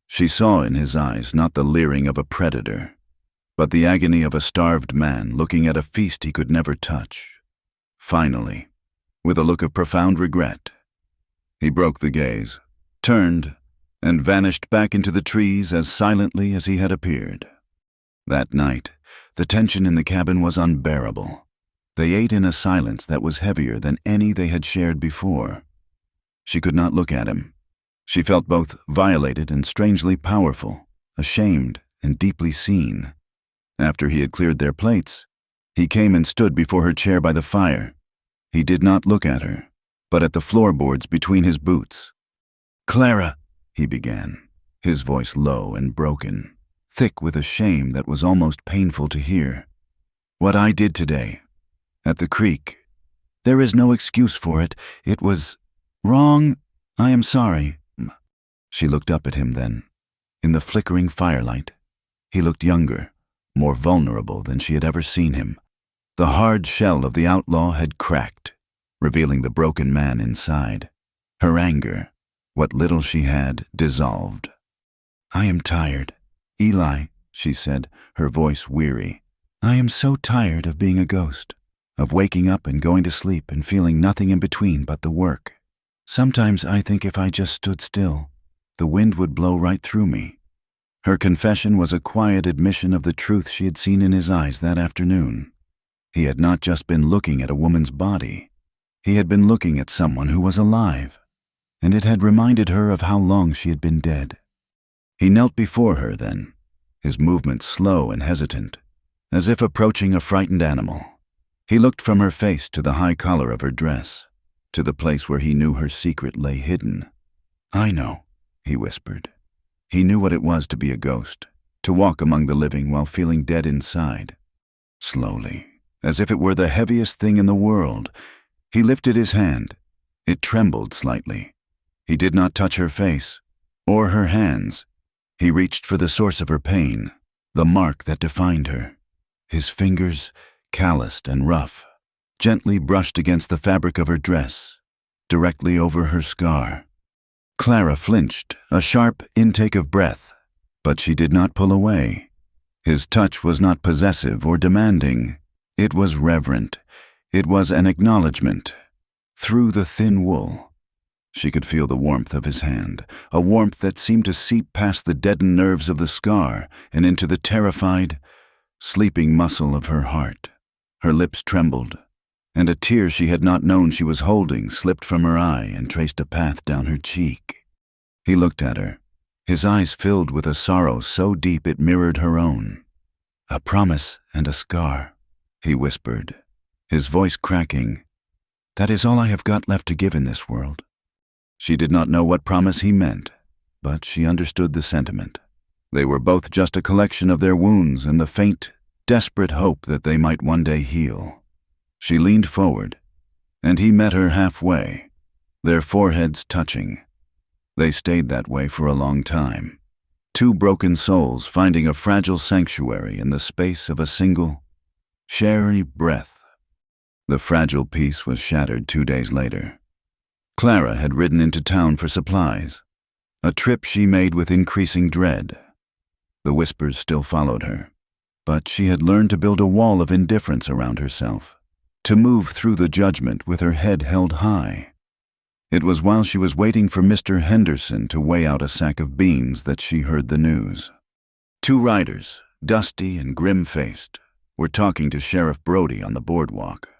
She saw in his eyes not the leering of a predator, but the agony of a starved man looking at a feast he could never touch. Finally, with a look of profound regret, he broke the gaze, turned, and vanished back into the trees as silently as he had appeared. That night, the tension in the cabin was unbearable. They ate in a silence that was heavier than any they had shared before. She could not look at him. She felt both violated and strangely powerful, ashamed and deeply seen. After he had cleared their plates, he came and stood before her chair by the fire. He did not look at her, but at the floorboards between his boots. "Clara," he began, his voice low and broken, thick with a shame that was almost painful to hear. "What I did today, at the creek, there is no excuse for it. It was wrong. I am sorry." She looked up at him then. In the flickering firelight, he looked younger, more vulnerable than she had ever seen him. The hard shell of the outlaw had cracked, revealing the broken man inside. Her anger, what little she had, dissolved. "I am tired, Eli," she said, her voice weary. "I am so tired of being a ghost, of waking up and going to sleep and feeling nothing in between but the work. Sometimes I think if I just stood still, the wind would blow right through me." Her confession was a quiet admission of the truth she had seen in his eyes that afternoon. He had not just been looking at a woman's body. He had been looking at someone who was alive, and it had reminded her of how long she had been dead. He knelt before her then, his movements slow and hesitant, as if approaching a frightened animal. He looked from her face to the high collar of her dress, to the place where he knew her secret lay hidden. "I know," he whispered. He knew what it was to be a ghost, to walk among the living while feeling dead inside. Slowly, as if it were the heaviest thing in the world, he lifted his hand. It trembled slightly. He did not touch her face, or her hands. He reached for the source of her pain, the mark that defined her. His fingers, calloused and rough, gently brushed against the fabric of her dress, directly over her scar. Clara flinched, a sharp intake of breath, but she did not pull away. His touch was not possessive or demanding. It was reverent. It was an acknowledgement. Through the thin wool, she could feel the warmth of his hand, a warmth that seemed to seep past the deadened nerves of the scar and into the terrified, sleeping muscle of her heart. Her lips trembled, and a tear she had not known she was holding slipped from her eye and traced a path down her cheek. He looked at her, his eyes filled with a sorrow so deep it mirrored her own. "A promise and a scar," he whispered, his voice cracking. "That is all I have got left to give in this world." She did not know what promise he meant, but she understood the sentiment. They were both just a collection of their wounds and the faint, desperate hope that they might one day heal. She leaned forward, and he met her halfway, their foreheads touching. They stayed that way for a long time, two broken souls finding a fragile sanctuary in the space of a single, sharing breath. The fragile peace was shattered 2 days later. Clara had ridden into town for supplies, a trip she made with increasing dread. The whispers still followed her, but she had learned to build a wall of indifference around herself, to move through the judgment with her head held high. It was while she was waiting for Mr. Henderson to weigh out a sack of beans that she heard the news. 2 riders, dusty and grim-faced, were talking to Sheriff Brody on the boardwalk.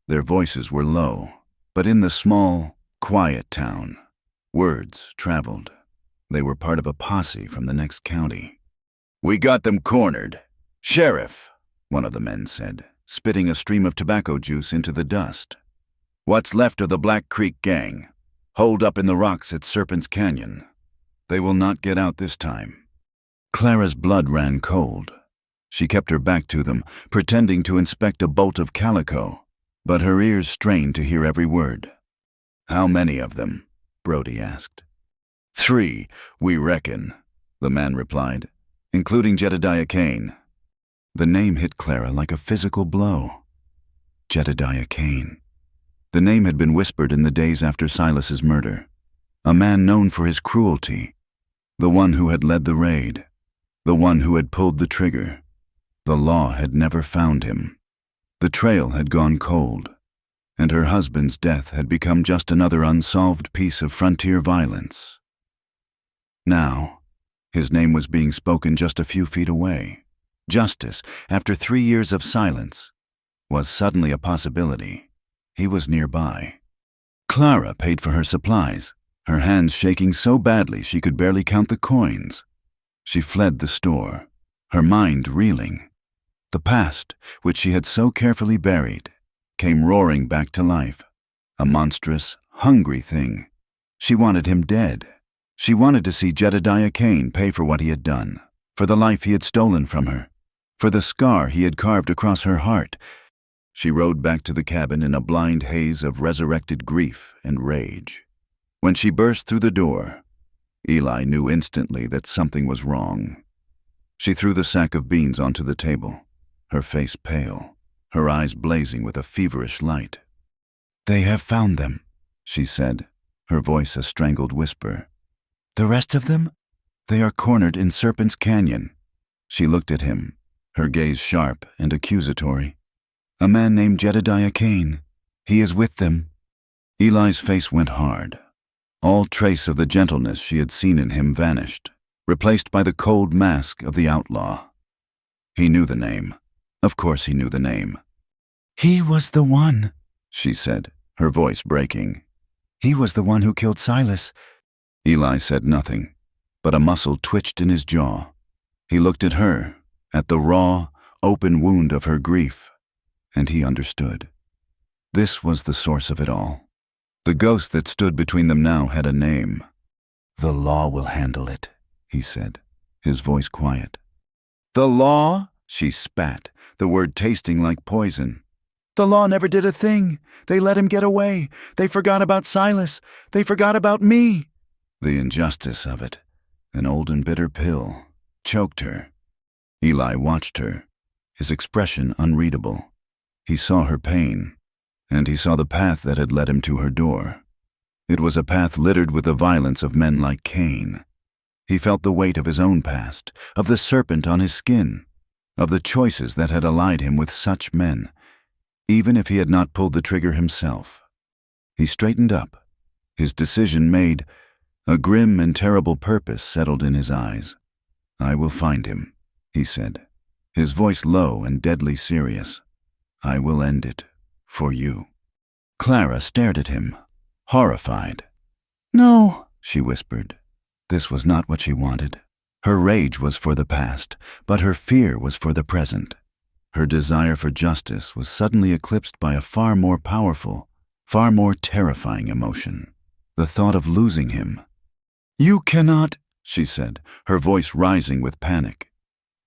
Their voices were low, but in the small, quiet town, words traveled. They were part of a posse from the next county. "We got them cornered. Sheriff," one of the men said, spitting a stream of tobacco juice into the dust. "What's left of the Black Creek gang, holed up in the rocks at Serpent's Canyon. They will not get out this time." Clara's blood ran cold. She kept her back to them, pretending to inspect a bolt of calico, but her ears strained to hear every word. "How many of them?" Brody asked. 3, we reckon," the man replied, "including Jedediah Kane." The name hit Clara like a physical blow. Jedediah Kane. The name had been whispered in the days after Silas's murder. A man known for his cruelty. The one who had led the raid. The one who had pulled the trigger. The law had never found him. The trail had gone cold, and her husband's death had become just another unsolved piece of frontier violence. Now, his name was being spoken just a few feet away. Justice, after 3 years of silence, was suddenly a possibility. He was nearby. Clara paid for her supplies, her hands shaking so badly she could barely count the coins. She fled the store, her mind reeling. The past, which she had so carefully buried, came roaring back to life. A monstrous, hungry thing. She wanted him dead. She wanted to see Jedediah Kane pay for what he had done, for the life he had stolen from her, for the scar he had carved across her heart. She rode back to the cabin in a blind haze of resurrected grief and rage. When she burst through the door, Eli knew instantly that something was wrong. She threw the sack of beans onto the table, her face pale, her eyes blazing with a feverish light. "They have found them," she said, her voice a strangled whisper. "The rest of them? They are cornered in Serpent's Canyon." She looked at him, her gaze sharp and accusatory. "A man named Jedediah Kane. He is with them." Eli's face went hard. All trace of the gentleness she had seen in him vanished, replaced by the cold mask of the outlaw. He knew the name. Of course he knew the name. "He was the one," she said, her voice breaking. "He was the one who killed Silas." Eli said nothing, but a muscle twitched in his jaw. He looked at her, at the raw, open wound of her grief, and he understood. This was the source of it all. The ghost that stood between them now had a name. "The law will handle it," he said, his voice quiet. "The law?" she spat, the word tasting like poison. "The law never did a thing. They let him get away. They forgot about Silas. They forgot about me." The injustice of it, an old and bitter pill, choked her. Eli watched her, his expression unreadable. He saw her pain, and he saw the path that had led him to her door. It was a path littered with the violence of men like Cain. He felt the weight of his own past, of the serpent on his skin, of the choices that had allied him with such men, even if he had not pulled the trigger himself. He straightened up, his decision made. A grim and terrible purpose settled in his eyes. "I will find him," he said, his voice low and deadly serious. "I will end it, for you." Clara stared at him, horrified. "No," she whispered. This was not what she wanted. Her rage was for the past, but her fear was for the present. Her desire for justice was suddenly eclipsed by a far more powerful, far more terrifying emotion, the thought of losing him. "You cannot," she said, her voice rising with panic.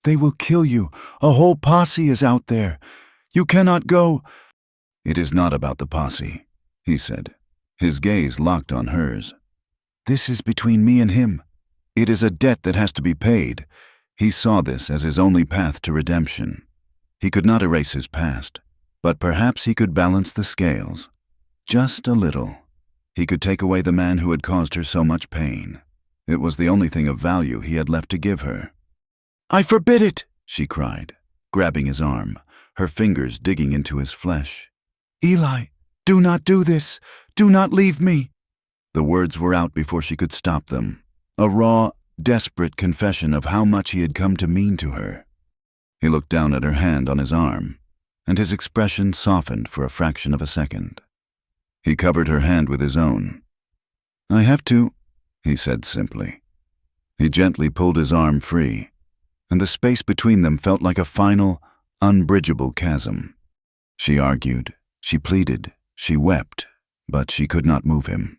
"They will kill you. A whole posse is out there. You cannot go." "It is not about the posse," he said, his gaze locked on hers. "This is between me and him. It is a debt that has to be paid." He saw this as his only path to redemption. He could not erase his past, but perhaps he could balance the scales. Just a little. He could take away the man who had caused her so much pain. It was the only thing of value he had left to give her. "I forbid it!" she cried, grabbing his arm, her fingers digging into his flesh. "Eli, do not do this! Do not leave me!" The words were out before she could stop them, a raw, desperate confession of how much he had come to mean to her. He looked down at her hand on his arm, and his expression softened for a fraction of a second. He covered her hand with his own. "I have to," he said simply. He gently pulled his arm free, and the space between them felt like a final, unbridgeable chasm. She argued, she pleaded, she wept, but she could not move him.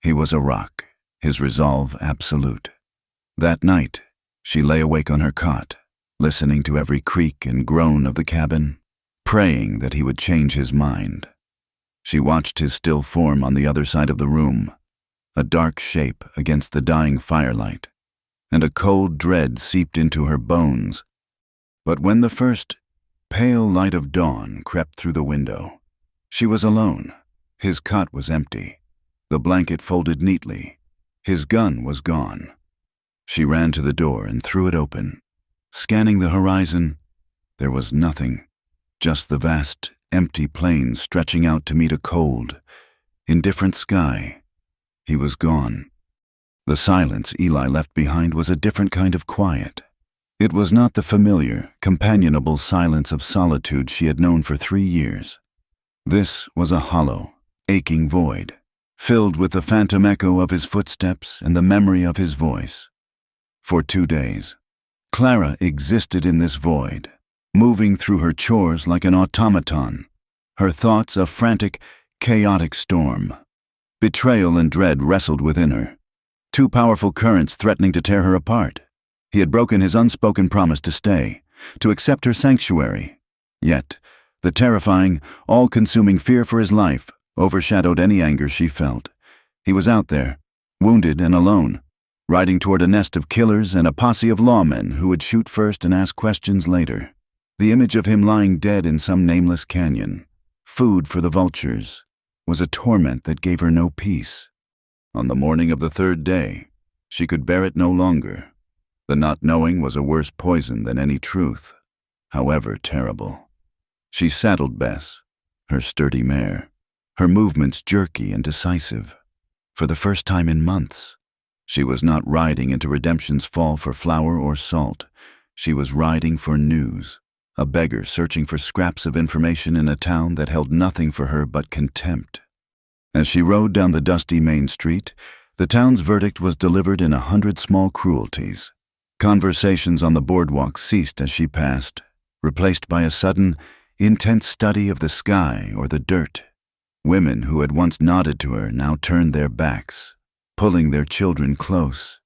He was a rock, his resolve absolute. That night, she lay awake on her cot, listening to every creak and groan of the cabin, praying that he would change his mind. She watched his still form on the other side of the room, a dark shape against the dying firelight, and a cold dread seeped into her bones. But when the first pale light of dawn crept through the window, she was alone. His cot was empty, the blanket folded neatly. His gun was gone. She ran to the door and threw it open. Scanning the horizon, there was nothing, just the vast, empty plain stretching out to meet a cold, indifferent sky. He was gone. The silence Eli left behind was a different kind of quiet. It was not the familiar, companionable silence of solitude she had known for 3 years. This was a hollow, aching void, filled with the phantom echo of his footsteps and the memory of his voice. For 2 days, Clara existed in this void, moving through her chores like an automaton, her thoughts a frantic, chaotic storm. Betrayal and dread wrestled within her, 2 powerful currents threatening to tear her apart. He had broken his unspoken promise to stay, to accept her sanctuary. Yet, the terrifying, all-consuming fear for his life overshadowed any anger she felt. He was out there, wounded and alone, riding toward a nest of killers and a posse of lawmen who would shoot first and ask questions later. The image of him lying dead in some nameless canyon, food for the vultures, was a torment that gave her no peace. On the morning of the 3rd day, she could bear it no longer. The not knowing was a worse poison than any truth, however terrible. She saddled Bess, her sturdy mare, her movements jerky and decisive. For the first time in months, she was not riding into redemption's fall for flour or salt. She was riding for news, a beggar searching for scraps of information in a town that held nothing for her but contempt. As she rode down the dusty main street, the town's verdict was delivered in 100 small cruelties. Conversations on the boardwalk ceased as she passed, replaced by a sudden, intense study of the sky or the dirt. Women who had once nodded to her now turned their backs, pulling their children close.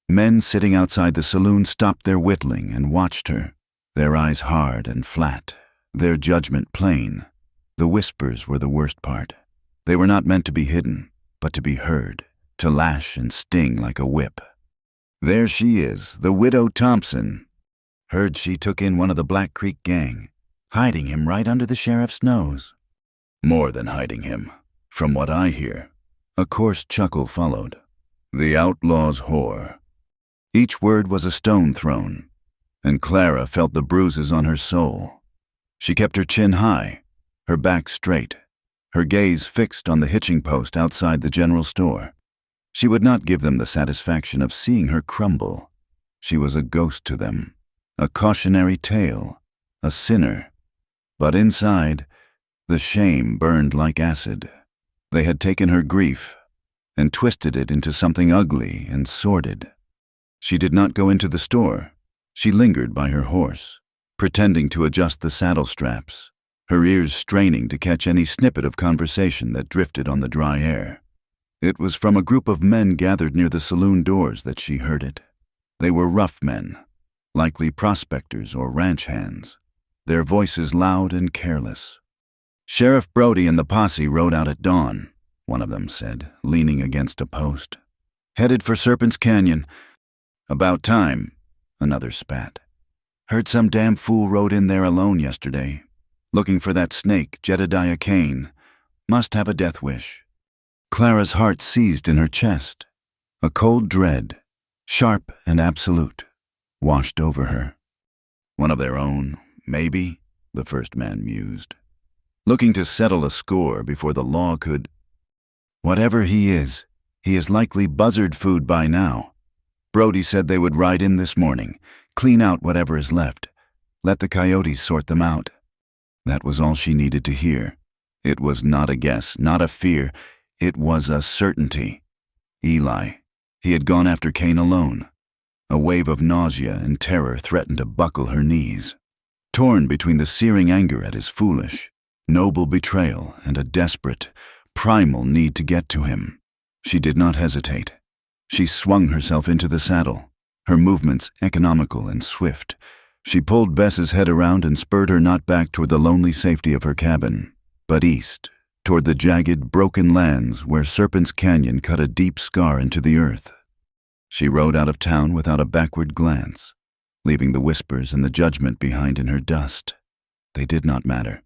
Men sitting outside the saloon stopped their whittling and watched her, their eyes hard and flat, their judgment plain. The whispers were the worst part. They were not meant to be hidden, but to be heard, to lash and sting like a whip. There she is, the widow Thompson. Heard she took in one of the Black Creek gang, hiding him right under the sheriff's nose. More than hiding him, from what I hear. A coarse chuckle followed. The outlaw's whore. Each word was a stone thrown, and Clara felt the bruises on her soul. She kept her chin high, her back straight, her gaze fixed on the hitching post outside the general store. She would not give them the satisfaction of seeing her crumble. She was a ghost to them, a cautionary tale, a sinner. But inside, the shame burned like acid. They had taken her grief and twisted it into something ugly and sordid. She did not go into the store. She lingered by her horse, pretending to adjust the saddle straps, her ears straining to catch any snippet of conversation that drifted on the dry air. It was from a group of men gathered near the saloon doors that she heard it. They were rough men, likely prospectors or ranch hands, their voices loud and careless. Sheriff Brody and the posse rode out at dawn, one of them said, leaning against a post. Headed for Serpent's Canyon. About time, another spat. Heard some damn fool rode in there alone yesterday, looking for that snake, Jedediah Kane. Must have a death wish. Clara's heart seized in her chest. A cold dread, sharp and absolute, washed over her. One of their own, maybe, the first man mused. Looking to settle a score before the law could... Whatever he is likely buzzard food by now. Brody said they would ride in this morning, clean out whatever is left, let the coyotes sort them out. That was all she needed to hear. It was not a guess, not a fear. It was a certainty. Eli. He had gone after Kane alone. A wave of nausea and terror threatened to buckle her knees. Torn between the searing anger at his foolish, noble betrayal and a desperate, primal need to get to him, she did not hesitate. She swung herself into the saddle, her movements economical and swift. She pulled Bess's head around and spurred her not back toward the lonely safety of her cabin, but east, toward the jagged, broken lands where Serpent's Canyon cut a deep scar into the earth. She rode out of town without a backward glance, leaving the whispers and the judgment behind in her dust. They did not matter.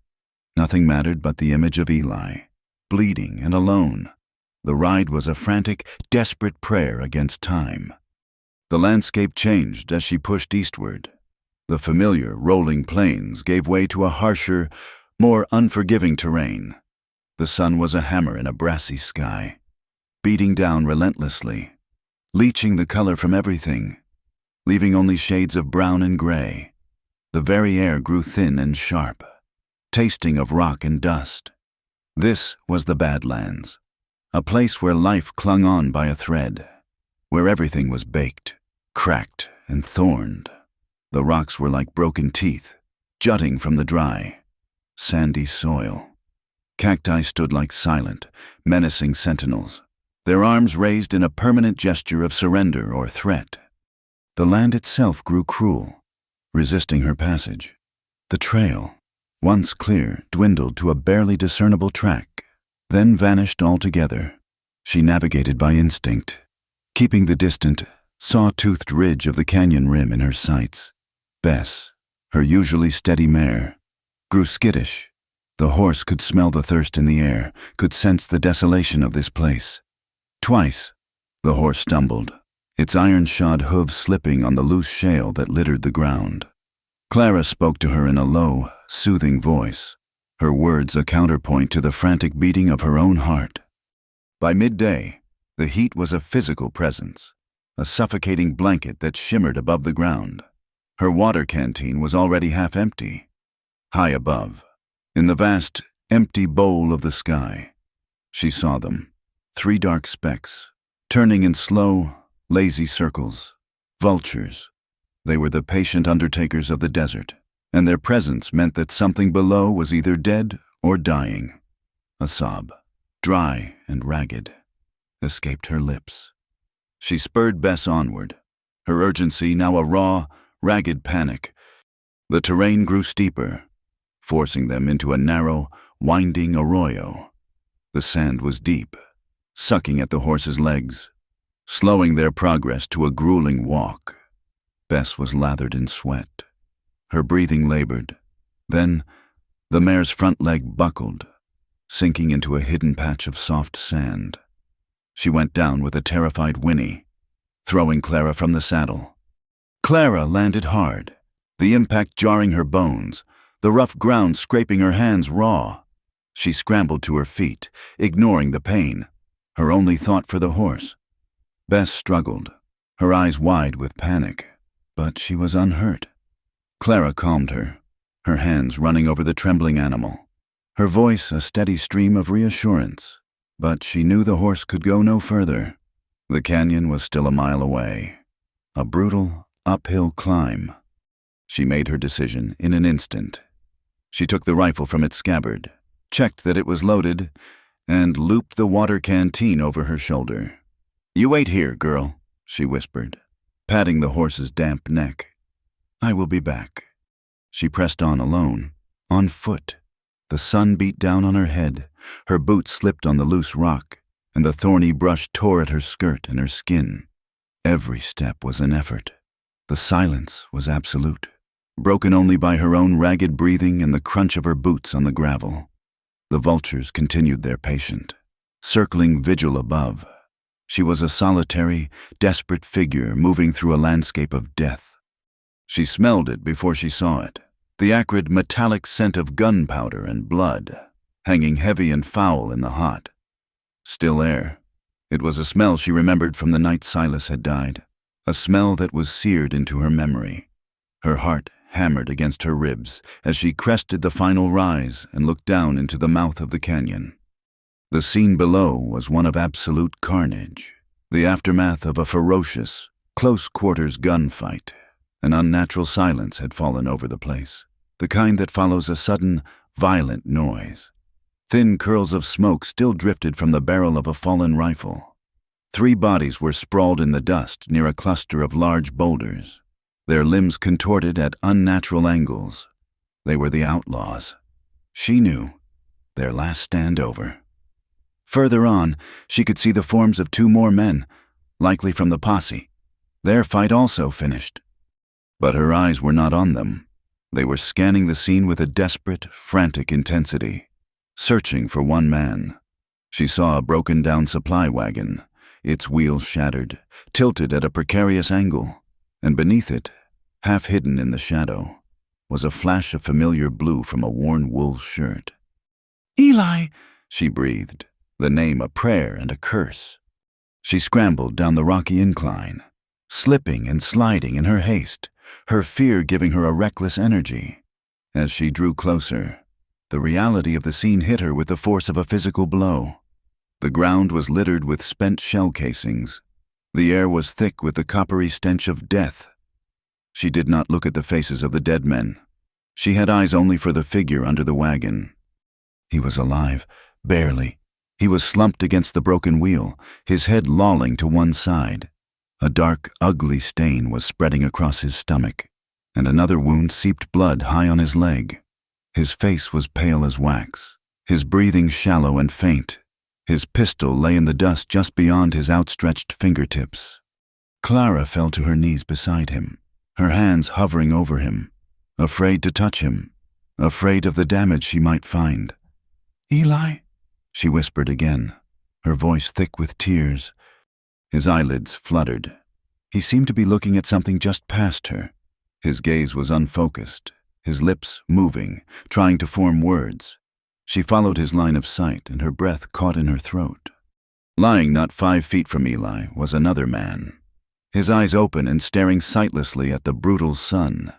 Nothing mattered but the image of Eli, bleeding and alone. The ride was a frantic, desperate prayer against time. The landscape changed as she pushed eastward. The familiar, rolling plains gave way to a harsher, more unforgiving terrain. The sun was a hammer in a brassy sky, beating down relentlessly. leaching the color from everything, leaving only shades of brown and gray. The very air grew thin and sharp, tasting of rock and dust. This was the Badlands, a place where life clung on by a thread, where everything was baked, cracked, and thorned. The rocks were like broken teeth, jutting from the dry, sandy soil. Cacti stood like silent, menacing sentinels, their arms raised in a permanent gesture of surrender or threat. The land itself grew cruel, resisting her passage. The trail, once clear, dwindled to a barely discernible track, then vanished altogether. She navigated by instinct, keeping the distant, saw-toothed ridge of the canyon rim in her sights. Bess, her usually steady mare, grew skittish. The horse could smell the thirst in the air, could sense the desolation of this place. Twice, the horse stumbled, its iron-shod hooves slipping on the loose shale that littered the ground. Clara spoke to her in a low, soothing voice, her words a counterpoint to the frantic beating of her own heart. By midday, the heat was a physical presence, a suffocating blanket that shimmered above the ground. Her water canteen was already half empty. High above, in the vast, empty bowl of the sky, she saw them, 3 dark specks, turning in slow, lazy circles. Vultures. They were the patient undertakers of the desert, and their presence meant that something below was either dead or dying. A sob, dry and ragged, escaped her lips. She spurred Bess onward, her urgency now a raw, ragged panic. The terrain grew steeper, forcing them into a narrow, winding arroyo. The sand was deep, sucking at the horse's legs, slowing their progress to a grueling walk. Bess was lathered in sweat. Her breathing labored. Then, the mare's front leg buckled, sinking into a hidden patch of soft sand. She went down with a terrified whinny, throwing Clara from the saddle. Clara landed hard, the impact jarring her bones, the rough ground scraping her hands raw. She scrambled to her feet, ignoring the pain, her only thought for the horse. Bess struggled, her eyes wide with panic, but she was unhurt. Clara calmed her, her hands running over the trembling animal, her voice a steady stream of reassurance, but she knew the horse could go no further. The canyon was still a mile away, a brutal, uphill climb. She made her decision in an instant. She took the rifle from its scabbard, checked that it was loaded, and looped the water canteen over her shoulder. "You wait here, girl," she whispered, patting the horse's damp neck. "I will be back." She pressed on alone, on foot. The sun beat down on her head, her boots slipped on the loose rock, and the thorny brush tore at her skirt and her skin. Every step was an effort. The silence was absolute, broken only by her own ragged breathing and the crunch of her boots on the gravel. The vultures continued their patient, circling vigil above. She was a solitary, desperate figure moving through a landscape of death. She smelled it before she saw it, the acrid metallic scent of gunpowder and blood, hanging heavy and foul in the hot, still air. It was a smell she remembered from the night Silas had died, a smell that was seared into her memory. Her heart hammered against her ribs as she crested the final rise and looked down into the mouth of the canyon. The scene below was one of absolute carnage, the aftermath of a ferocious, close-quarters gunfight. An unnatural silence had fallen over the place, the kind that follows a sudden, violent noise. Thin curls of smoke still drifted from the barrel of a fallen rifle. 3 bodies were sprawled in the dust near a cluster of large boulders, their limbs contorted at unnatural angles. They were the outlaws. She knew, their last stand over. Further on, she could see the forms of 2 more men, likely from the posse. Their fight also finished. But her eyes were not on them. They were scanning the scene with a desperate, frantic intensity, searching for one man. She saw a broken-down supply wagon, its wheels shattered, tilted at a precarious angle, and beneath it, half hidden in the shadow, was a flash of familiar blue from a worn wool shirt. "Eli," she breathed, the name a prayer and a curse. She scrambled down the rocky incline, slipping and sliding in her haste, her fear giving her a reckless energy. As she drew closer, the reality of the scene hit her with the force of a physical blow. The ground was littered with spent shell casings. The air was thick with the coppery stench of death. She did not look at the faces of the dead men. She had eyes only for the figure under the wagon. He was alive, barely. He was slumped against the broken wheel, his head lolling to one side. A dark, ugly stain was spreading across his stomach, and another wound seeped blood high on his leg. His face was pale as wax, his breathing shallow and faint. His pistol lay in the dust just beyond his outstretched fingertips. Clara fell to her knees beside him, her hands hovering over him, afraid to touch him, afraid of the damage she might find. "Eli?" she whispered again, her voice thick with tears. His eyelids fluttered. He seemed to be looking at something just past her. His gaze was unfocused, his lips moving, trying to form words. She followed his line of sight, and her breath caught in her throat. Lying not 5 feet from Eli was another man, his eyes open and staring sightlessly at the brutal sun.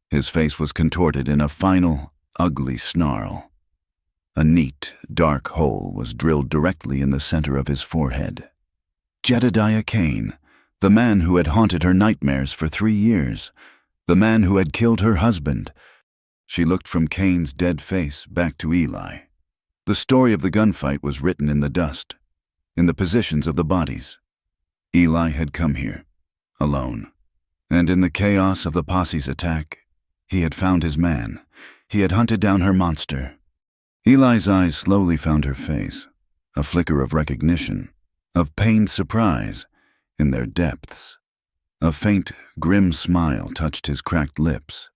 His face was contorted in a final, ugly snarl. A neat, dark hole was drilled directly in the center of his forehead. Jedediah Kane, the man who had haunted her nightmares for 3 years, the man who had killed her husband. She looked from Kane's dead face back to Eli. The story of the gunfight was written in the dust, in the positions of the bodies. Eli had come here, alone, and in the chaos of the posse's attack, he had found his man. He had hunted down her monster. Eli's eyes slowly found her face, a flicker of recognition, of pained surprise in their depths. A faint, grim smile touched his cracked lips.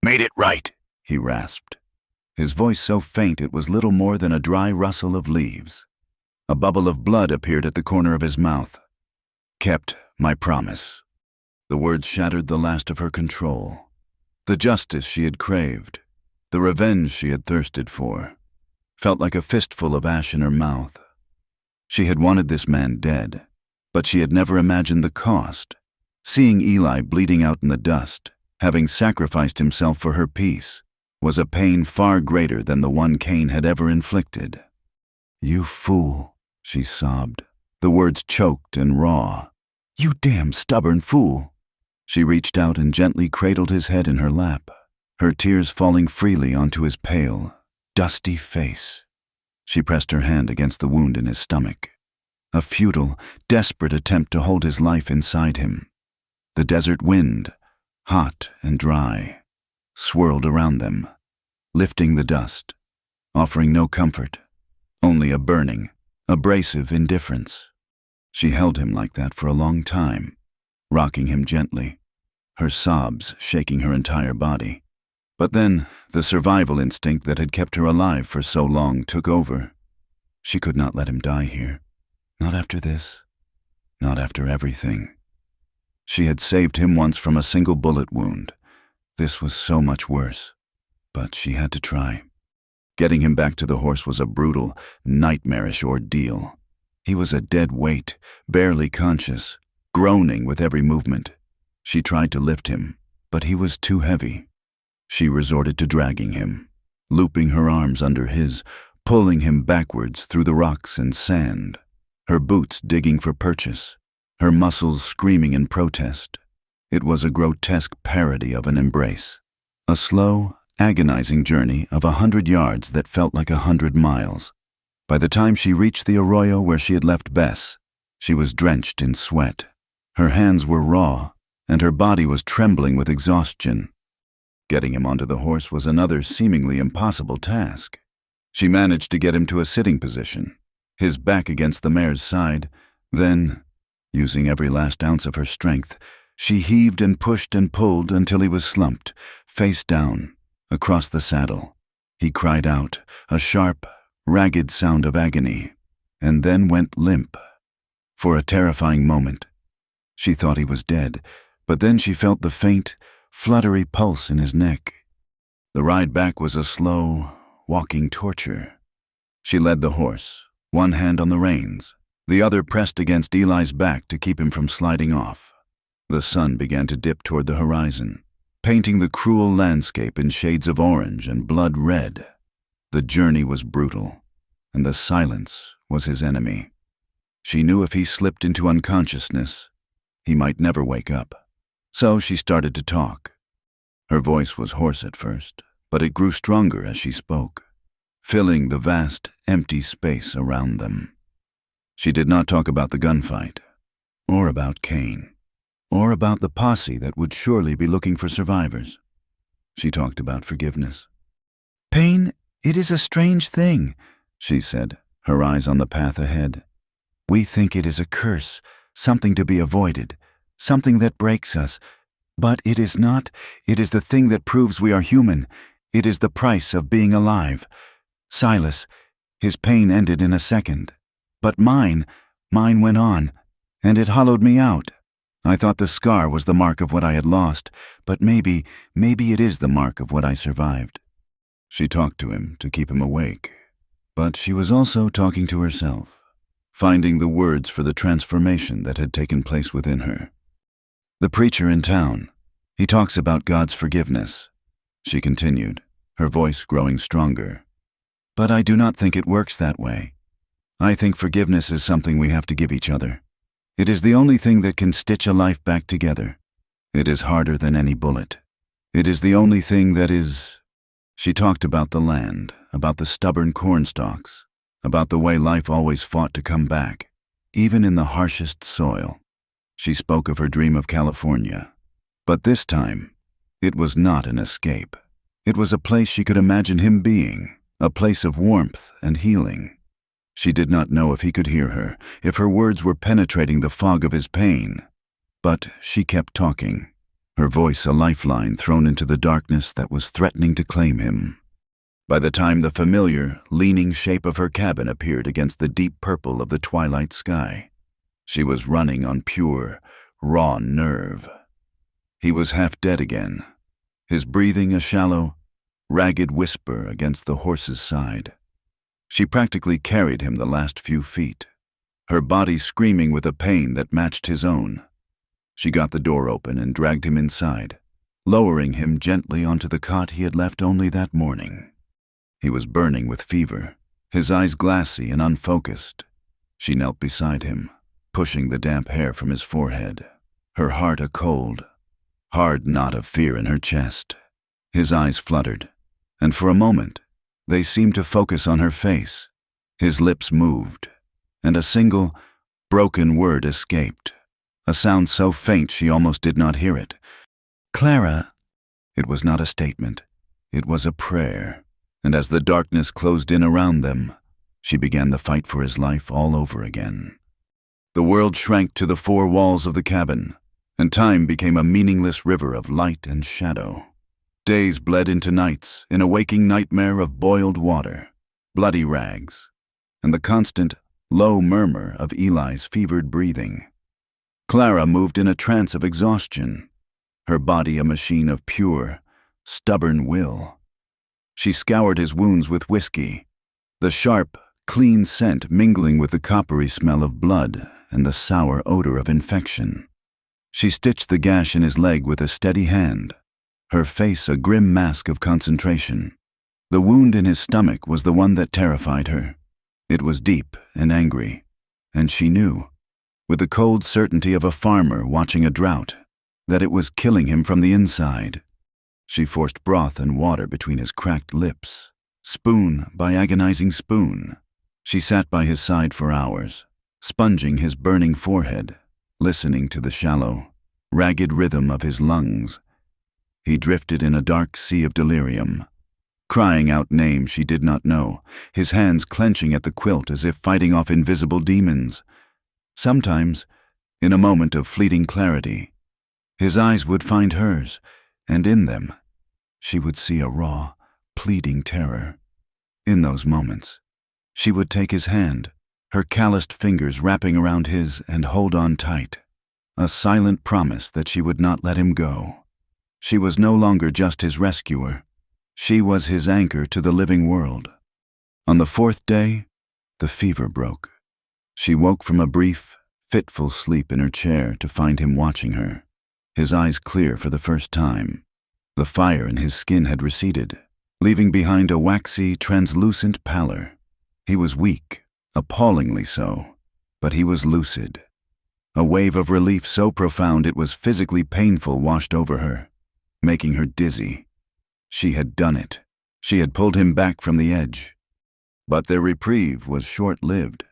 "Made it right," he rasped, his voice so faint it was little more than a dry rustle of leaves. A bubble of blood appeared at the corner of his mouth. "Kept my promise." The words shattered the last of her control. The justice she had craved, the revenge she had thirsted for, felt like a fistful of ash in her mouth. She had wanted this man dead, but she had never imagined the cost. Seeing Eli bleeding out in the dust, having sacrificed himself for her peace, was a pain far greater than the one Kane had ever inflicted. "You fool," she sobbed, the words choked and raw. "You damn stubborn fool." She reached out and gently cradled his head in her lap, her tears falling freely onto his pale, dusty face. She pressed her hand against the wound in his stomach, a futile, desperate attempt to hold his life inside him. The desert wind, hot and dry, swirled around them, lifting the dust, offering no comfort, only a burning, abrasive indifference. She held him like that for a long time, rocking him gently, her sobs shaking her entire body. But then, the survival instinct that had kept her alive for so long took over. She could not let him die here. Not after this. Not after everything. She had saved him once from a single bullet wound. This was so much worse. But she had to try. Getting him back to the horse was a brutal, nightmarish ordeal. He was a dead weight, barely conscious, groaning with every movement. She tried to lift him, but he was too heavy. She resorted to dragging him, looping her arms under his, pulling him backwards through the rocks and sand, her boots digging for purchase, her muscles screaming in protest. It was a grotesque parody of an embrace, a slow, agonizing journey of 100 yards that felt like 100 miles. By the time she reached the arroyo where she had left Bess, she was drenched in sweat. Her hands were raw, and her body was trembling with exhaustion. Getting him onto the horse was another seemingly impossible task. She managed to get him to a sitting position, his back against the mare's side. Then, using every last ounce of her strength, she heaved and pushed and pulled until he was slumped, face down, across the saddle. He cried out, a sharp, ragged sound of agony, and then went limp. For a terrifying moment, she thought he was dead, but then she felt the faint, fluttery pulse in his neck. The ride back was a slow, walking torture. She led the horse, one hand on the reins, The other pressed against Eli's back to keep him from sliding off. The sun began to dip toward the horizon, painting the cruel landscape in shades of orange and blood red. The journey was brutal, and the silence was his enemy. She knew if he slipped into unconsciousness, he might never wake up. So she started to talk. Her voice was hoarse at first, but it grew stronger as she spoke, filling the vast, empty space around them. She did not talk about the gunfight, or about Cain, or about the posse that would surely be looking for survivors. She talked about forgiveness. "Pain, it is a strange thing," she said, her eyes on the path ahead. "We think it is a curse, something to be avoided, something that breaks us. But it is not. It is the thing that proves we are human. It is the price of being alive. Silas, his pain ended in a second. But mine went on, and it hollowed me out. I thought the scar was the mark of what I had lost, but maybe it is the mark of what I survived." She talked to him to keep him awake, but she was also talking to herself, finding the words for the transformation that had taken place within her. "The preacher in town, he talks about God's forgiveness," she continued, her voice growing stronger. "But I do not think it works that way. I think forgiveness is something we have to give each other. It is the only thing that can stitch a life back together. It is harder than any bullet. It is the only thing that is—" She talked about the land, about the stubborn cornstalks, about the way life always fought to come back, even in the harshest soil. She spoke of her dream of California. But this time, it was not an escape. It was a place she could imagine him being, a place of warmth and healing. She did not know if he could hear her, if her words were penetrating the fog of his pain. But she kept talking, her voice a lifeline thrown into the darkness that was threatening to claim him. By the time the familiar, leaning shape of her cabin appeared against the deep purple of the twilight sky, she was running on pure, raw nerve. He was half dead again, his breathing a shallow, ragged whisper against the horse's side. She practically carried him the last few feet, her body screaming with a pain that matched his own. She got the door open and dragged him inside, lowering him gently onto the cot he had left only that morning. He was burning with fever, his eyes glassy and unfocused. She knelt beside him, pushing the damp hair from his forehead, her heart a cold, hard knot of fear in her chest. His eyes fluttered, and for a moment, they seemed to focus on her face. His lips moved, and a single, broken word escaped, a sound so faint she almost did not hear it. "Clara." It was not a statement. It was a prayer, and as the darkness closed in around them, she began the fight for his life all over again. The world shrank to the four walls of the cabin, and time became a meaningless river of light and shadow. Days bled into nights, in a waking nightmare of boiled water, bloody rags, and the constant, low murmur of Eli's fevered breathing. Clara moved in a trance of exhaustion, her body a machine of pure, stubborn will. She scoured his wounds with whiskey, the sharp, clean scent mingling with the coppery smell of blood and the sour odor of infection. She stitched the gash in his leg with a steady hand, her face a grim mask of concentration. The wound in his stomach was the one that terrified her. It was deep and angry, and she knew, with the cold certainty of a farmer watching a drought, that it was killing him from the inside. She forced broth and water between his cracked lips, spoon by agonizing spoon. She sat by his side for hours, sponging his burning forehead, listening to the shallow, ragged rhythm of his lungs. He drifted in a dark sea of delirium, crying out names she did not know, his hands clenching at the quilt as if fighting off invisible demons. Sometimes, in a moment of fleeting clarity, his eyes would find hers, and in them, she would see a raw, pleading terror. In those moments, she would take his hand, her calloused fingers wrapping around his, and hold on tight, a silent promise that she would not let him go. She was no longer just his rescuer. She was his anchor to the living world. On the fourth day, the fever broke. She woke from a brief, fitful sleep in her chair to find him watching her, his eyes clear for the first time. The fire in his skin had receded, leaving behind a waxy, translucent pallor. He was weak, appallingly so, but he was lucid. A wave of relief so profound it was physically painful washed over her, making her dizzy. She had done it. She had pulled him back from the edge. But their reprieve was short-lived.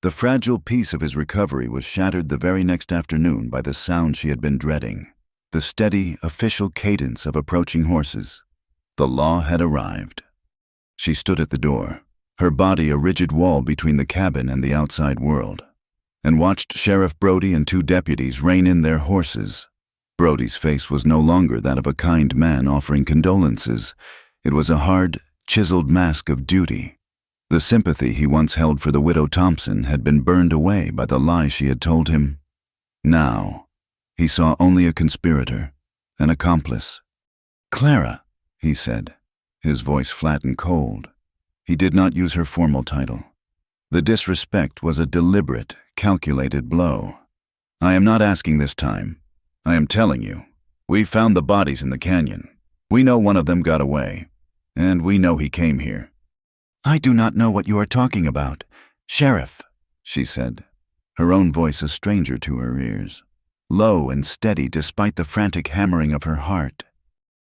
The fragile peace of his recovery was shattered the very next afternoon by the sound she had been dreading, the steady, official cadence of approaching horses. The law had arrived. She stood at the door, her body a rigid wall between the cabin and the outside world, and watched Sheriff Brody and 2 deputies rein in their horses. Brody's face was no longer that of a kind man offering condolences. It was a hard, chiseled mask of duty. The sympathy he once held for the widow Thompson had been burned away by the lie she had told him. Now, he saw only a conspirator, an accomplice. "Clara," he said, his voice flat and cold. He did not use her formal title. The disrespect was a deliberate, calculated blow. "I am not asking this time. I am telling you. We found the bodies in the canyon. We know one of them got away, and we know he came here." "I do not know what you are talking about, Sheriff," she said, her own voice a stranger to her ears, low and steady despite the frantic hammering of her heart.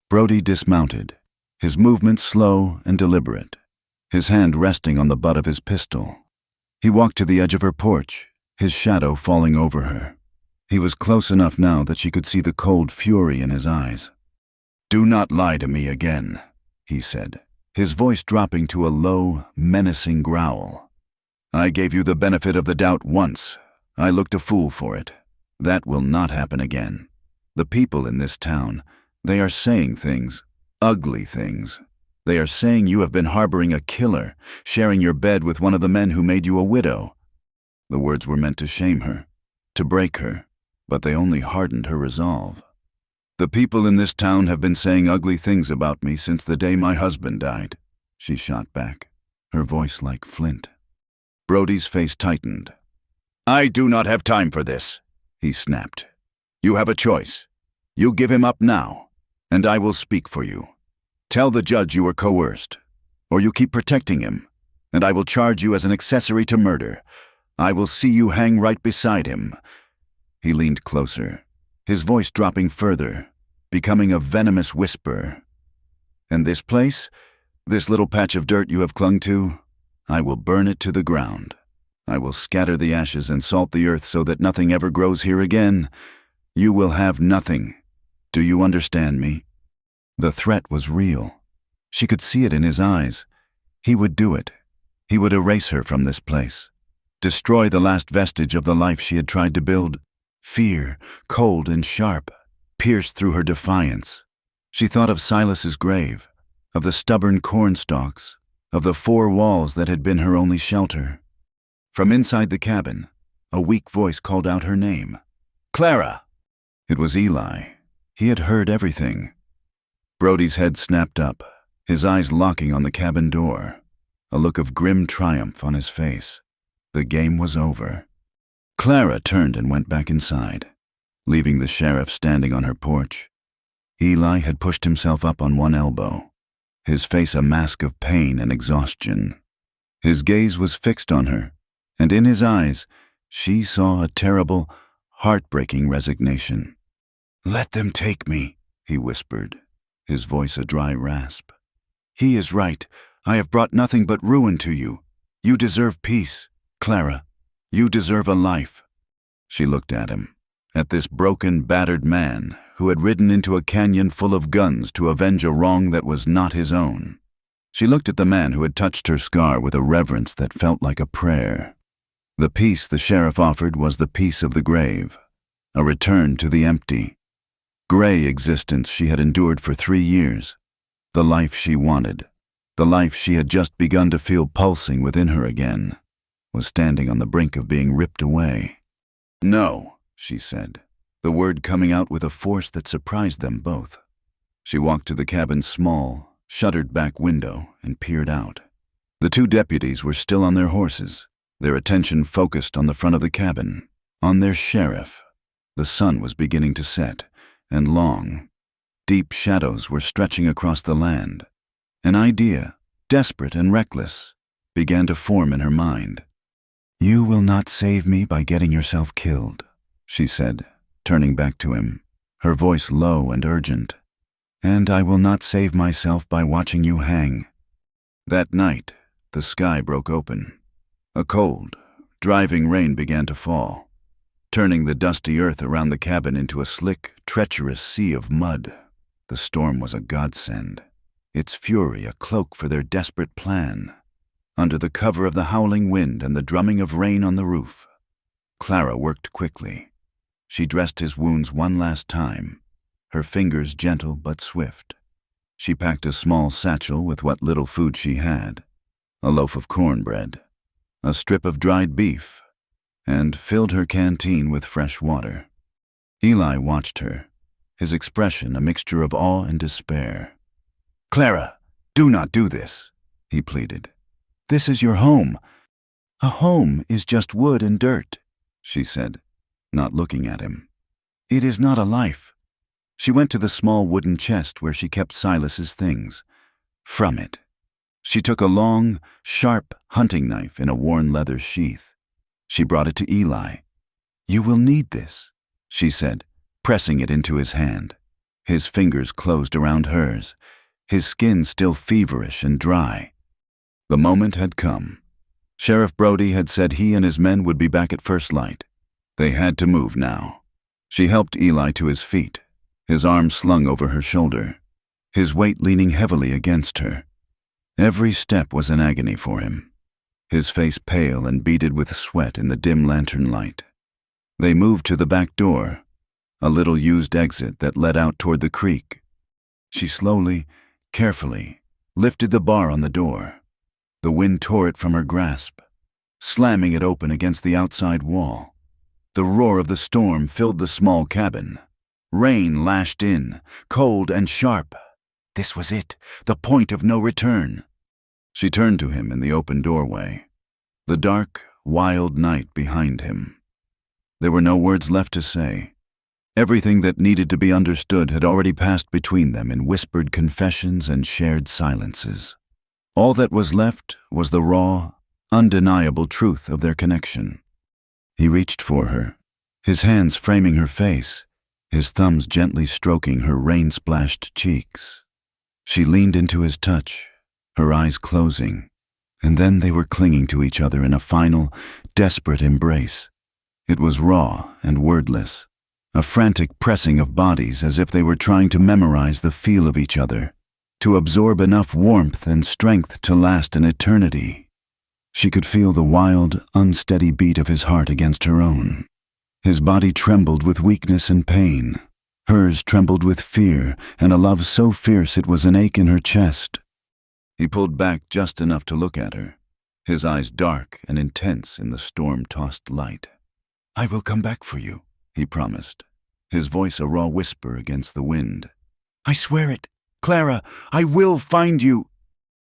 Brody dismounted, his movements slow and deliberate, his hand resting on the butt of his pistol. He walked to the edge of her porch, his shadow falling over her. He was close enough now that she could see the cold fury in his eyes. "Do not lie to me again," he said, his voice dropping to a low, menacing growl. "I gave you the benefit of the doubt once. I looked a fool for it. That will not happen again. The people in this town, they are saying things, ugly things. They are saying you have been harboring a killer, sharing your bed with one of the men who made you a widow." The words were meant to shame her, to break her, but they only hardened her resolve. "The people in this town have been saying ugly things about me since the day my husband died," she shot back, her voice like flint. Brody's face tightened. "I do not have time for this," he snapped. "You have a choice. You give him up now, and I will speak for you. Tell the judge you were coerced, or you keep protecting him, and I will charge you as an accessory to murder. I will see you hang right beside him." He leaned closer, his voice dropping further, becoming a venomous whisper. "And this place, this little patch of dirt you have clung to, I will burn it to the ground. I will scatter the ashes and salt the earth so that nothing ever grows here again. You will have nothing. Do you understand me?" The threat was real. She could see it in his eyes. He would do it. He would erase her from this place, destroy the last vestige of the life she had tried to build. Fear, cold and sharp, pierced through her defiance. She thought of Silas's grave, of the stubborn cornstalks, of the 4 walls that had been her only shelter. From inside the cabin, a weak voice called out her name. "Clara!" It was Eli. He had heard everything. Brody's head snapped up, his eyes locking on the cabin door, a look of grim triumph on his face. The game was over. Clara turned and went back inside, leaving the sheriff standing on her porch. Eli had pushed himself up on one elbow, his face a mask of pain and exhaustion. His gaze was fixed on her, and in his eyes she saw a terrible, heartbreaking resignation. "Let them take me," he whispered, his voice a dry rasp. "He is right. I have brought nothing but ruin to you. You deserve peace, Clara. You deserve a life." She looked at him, at this broken, battered man who had ridden into a canyon full of guns to avenge a wrong that was not his own. She looked at the man who had touched her scar with a reverence that felt like a prayer. The peace the sheriff offered was the peace of the grave, a return to the empty, gray existence she had endured for 3 years, the life she wanted, the life she had just begun to feel pulsing within her again, was standing on the brink of being ripped away. "No," she said, the word coming out with a force that surprised them both. She walked to the cabin's small, shuttered back window and peered out. The 2 deputies were still on their horses, Their attention focused on the front of the cabin, on their sheriff. The sun was beginning to set, and long, deep shadows were stretching across the land. An idea, desperate and reckless, began to form in her mind. "You will not save me by getting yourself killed," she said, turning back to him, her voice low and urgent. "And I will not save myself by watching you hang." That night, the sky broke open. A cold, driving rain began to fall, turning the dusty earth around the cabin into a slick, treacherous sea of mud. The storm was a godsend, its fury a cloak for their desperate plan. Under the cover of the howling wind and the drumming of rain on the roof, Clara worked quickly. She dressed his wounds one last time, her fingers gentle but swift. She packed a small satchel with what little food she had, a loaf of cornbread, a strip of dried beef, and filled her canteen with fresh water. Eli watched her, his expression a mixture of awe and despair. "Clara, do not do this," he pleaded. "This is your home." "A home is just wood and dirt," she said, not looking at him. "It is not a life." She went to the small wooden chest where she kept Silas's things. From it, she took a long, sharp hunting knife in a worn leather sheath. She brought it to Eli. "You will need this," she said, pressing it into his hand. His fingers closed around hers, his skin still feverish and dry. The moment had come. Sheriff Brody had said he and his men would be back at first light. They had to move now. She helped Eli to his feet, his arm slung over her shoulder, his weight leaning heavily against her. Every step was an agony for him, his face pale and beaded with sweat in the dim lantern light. They moved to the back door, a little used exit that led out toward the creek. She slowly, carefully, lifted the bar on the door. The wind tore it from her grasp, slamming it open against the outside wall. The roar of the storm filled the small cabin. Rain lashed in, cold and sharp. This was it, the point of no return. She turned to him in the open doorway, the dark, wild night behind him. There were no words left to say. Everything that needed to be understood had already passed between them in whispered confessions and shared silences. All that was left was the raw, undeniable truth of their connection. He reached for her, his hands framing her face, his thumbs gently stroking her rain-splashed cheeks. She leaned into his touch, her eyes closing, and then they were clinging to each other in a final, desperate embrace. It was raw and wordless, a frantic pressing of bodies as if they were trying to memorize the feel of each other, to absorb enough warmth and strength to last an eternity. She could feel the wild, unsteady beat of his heart against her own. His body trembled with weakness and pain. Hers trembled with fear and a love so fierce it was an ache in her chest. He pulled back just enough to look at her, his eyes dark and intense in the storm-tossed light. "I will come back for you," he promised, his voice a raw whisper against the wind. "I swear it. Clara, I will find you."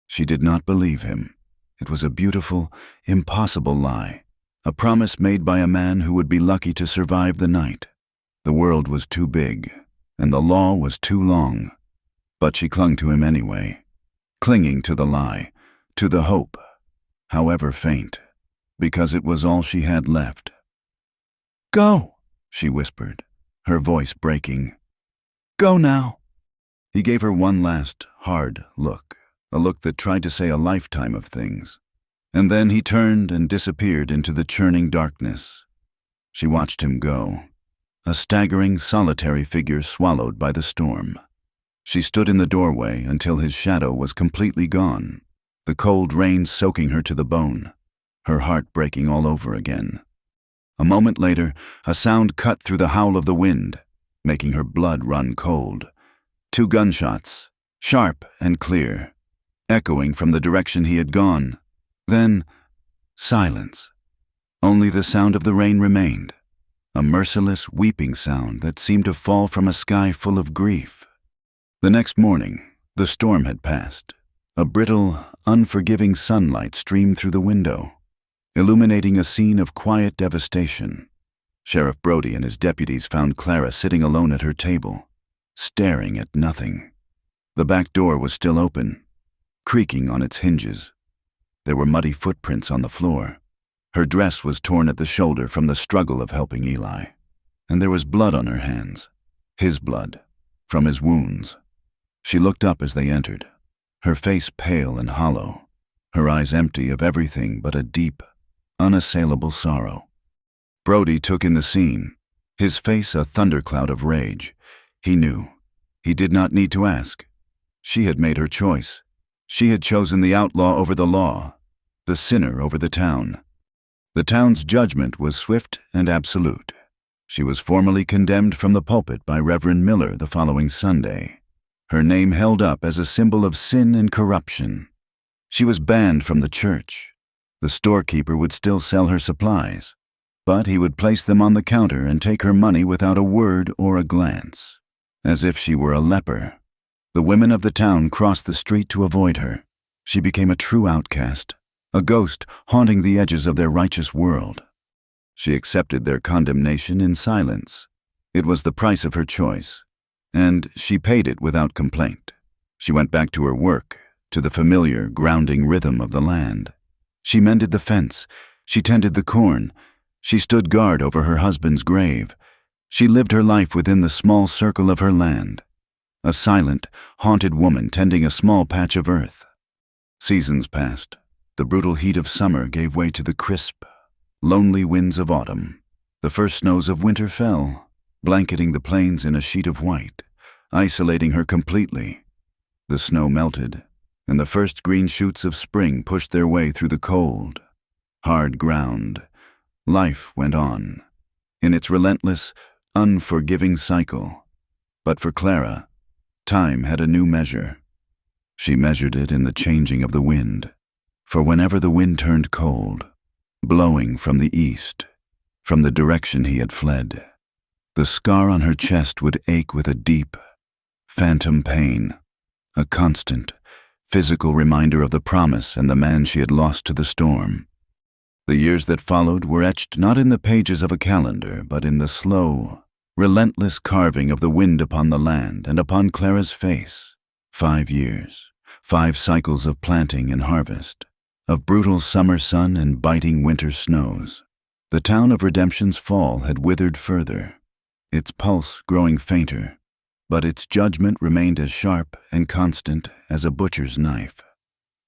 She did not believe him. It was a beautiful, impossible lie, a promise made by a man who would be lucky to survive the night. The world was too big, and the law was too long, but she clung to him anyway, clinging to the lie, to the hope, however faint, because it was all she had left. "Go," she whispered, her voice breaking. "Go now." He gave her one last, hard look, a look that tried to say a lifetime of things. And then he turned and disappeared into the churning darkness. She watched him go, a staggering, solitary figure swallowed by the storm. She stood in the doorway until his shadow was completely gone, the cold rain soaking her to the bone, her heart breaking all over again. A moment later, a sound cut through the howl of the wind, making her blood run cold. 2 gunshots, sharp and clear, echoing from the direction he had gone. Then, silence. Only the sound of the rain remained, a merciless, weeping sound that seemed to fall from a sky full of grief. The next morning, the storm had passed. A brittle, unforgiving sunlight streamed through the window. illuminating a scene of quiet devastation. Sheriff Brody and his deputies found Clara sitting alone at her table, staring at nothing. The back door was still open, creaking on its hinges. There were muddy footprints on the floor. Her dress was torn at the shoulder from the struggle of helping Eli, and there was blood on her hands, his blood, from his wounds. She looked up as they entered, her face pale and hollow, her eyes empty of everything but a deep, unassailable sorrow. Brody took in the scene, his face a thundercloud of rage. He knew. He did not need to ask. She had made her choice. She had chosen the outlaw over the law, the sinner over the town. The town's judgment was swift and absolute. She was formally condemned from the pulpit by Reverend Miller the following Sunday, her name held up as a symbol of sin and corruption. She was banned from the church. The storekeeper would still sell her supplies, but he would place them on the counter and take her money without a word or a glance, as if she were a leper. The women of the town crossed the street to avoid her. She became a true outcast, a ghost haunting the edges of their righteous world. She accepted their condemnation in silence. It was the price of her choice, and she paid it without complaint. She went back to her work, to the familiar, grounding rhythm of the land. She mended the fence. She tended the corn. She stood guard over her husband's grave. She lived her life within the small circle of her land, a silent, haunted woman tending a small patch of earth. Seasons passed. The brutal heat of summer gave way to the crisp, lonely winds of autumn. The first snows of winter fell, blanketing the plains in a sheet of white, isolating her completely. The snow melted, and the first green shoots of spring pushed their way through the cold, hard ground. Life went on, in its relentless, unforgiving cycle. But for Clara, time had a new measure. She measured it in the changing of the wind. For whenever the wind turned cold, blowing from the east, from the direction he had fled, the scar on her chest would ache with a deep, phantom pain, a constant, physical reminder of the promise and the man she had lost to the storm. The years that followed were etched not in the pages of a calendar, but in the slow, relentless carving of the wind upon the land and upon Clara's face. 5 years, 5 cycles of planting and harvest, of brutal summer sun and biting winter snows. The town of Redemption's fall had withered further, its pulse growing fainter, but its judgment remained as sharp and constant as a butcher's knife.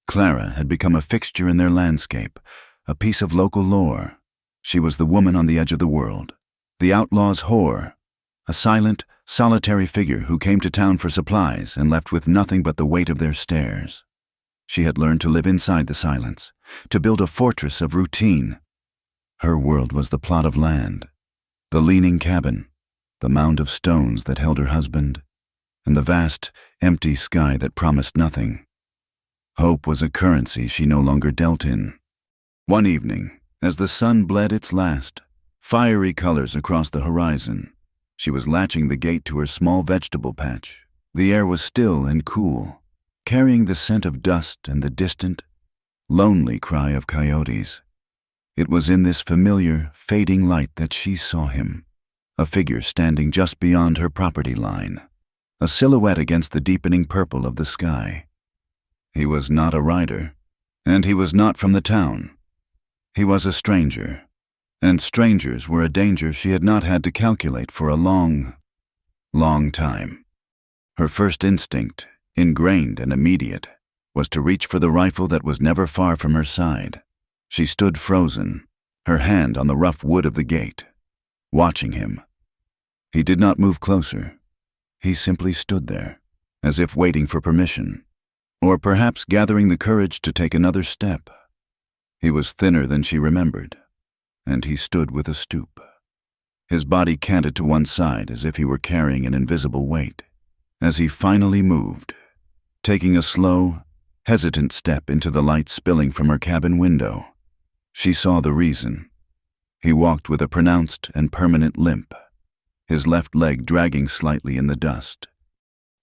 Clara had become a fixture in their landscape, a piece of local lore. She was the woman on the edge of the world, the outlaw's whore, a silent, solitary figure who came to town for supplies and left with nothing but the weight of their stares. She had learned to live inside the silence, to build a fortress of routine. Her world was the plot of land, the leaning cabin, the mound of stones that held her husband, and the vast, empty sky that promised nothing. Hope was a currency she no longer dealt in. One evening, as the sun bled its last, fiery colors across the horizon, she was latching the gate to her small vegetable patch. The air was still and cool, carrying the scent of dust and the distant, lonely cry of coyotes. It was in this familiar, fading light that she saw him, a figure standing just beyond her property line, a silhouette against the deepening purple of the sky. He was not a rider, and he was not from the town. He was a stranger, and strangers were a danger she had not had to calculate for a long, long time. Her first instinct, ingrained and immediate, was to reach for the rifle that was never far from her side. She stood frozen, her hand on the rough wood of the gate, watching him. He did not move closer. He simply stood there, as if waiting for permission, or perhaps gathering the courage to take another step. He was thinner than she remembered, and he stood with a stoop. His body canted to one side as if he were carrying an invisible weight. As he finally moved, taking a slow, hesitant step into the light spilling from her cabin window, she saw the reason. He walked with a pronounced and permanent limp, his left leg dragging slightly in the dust.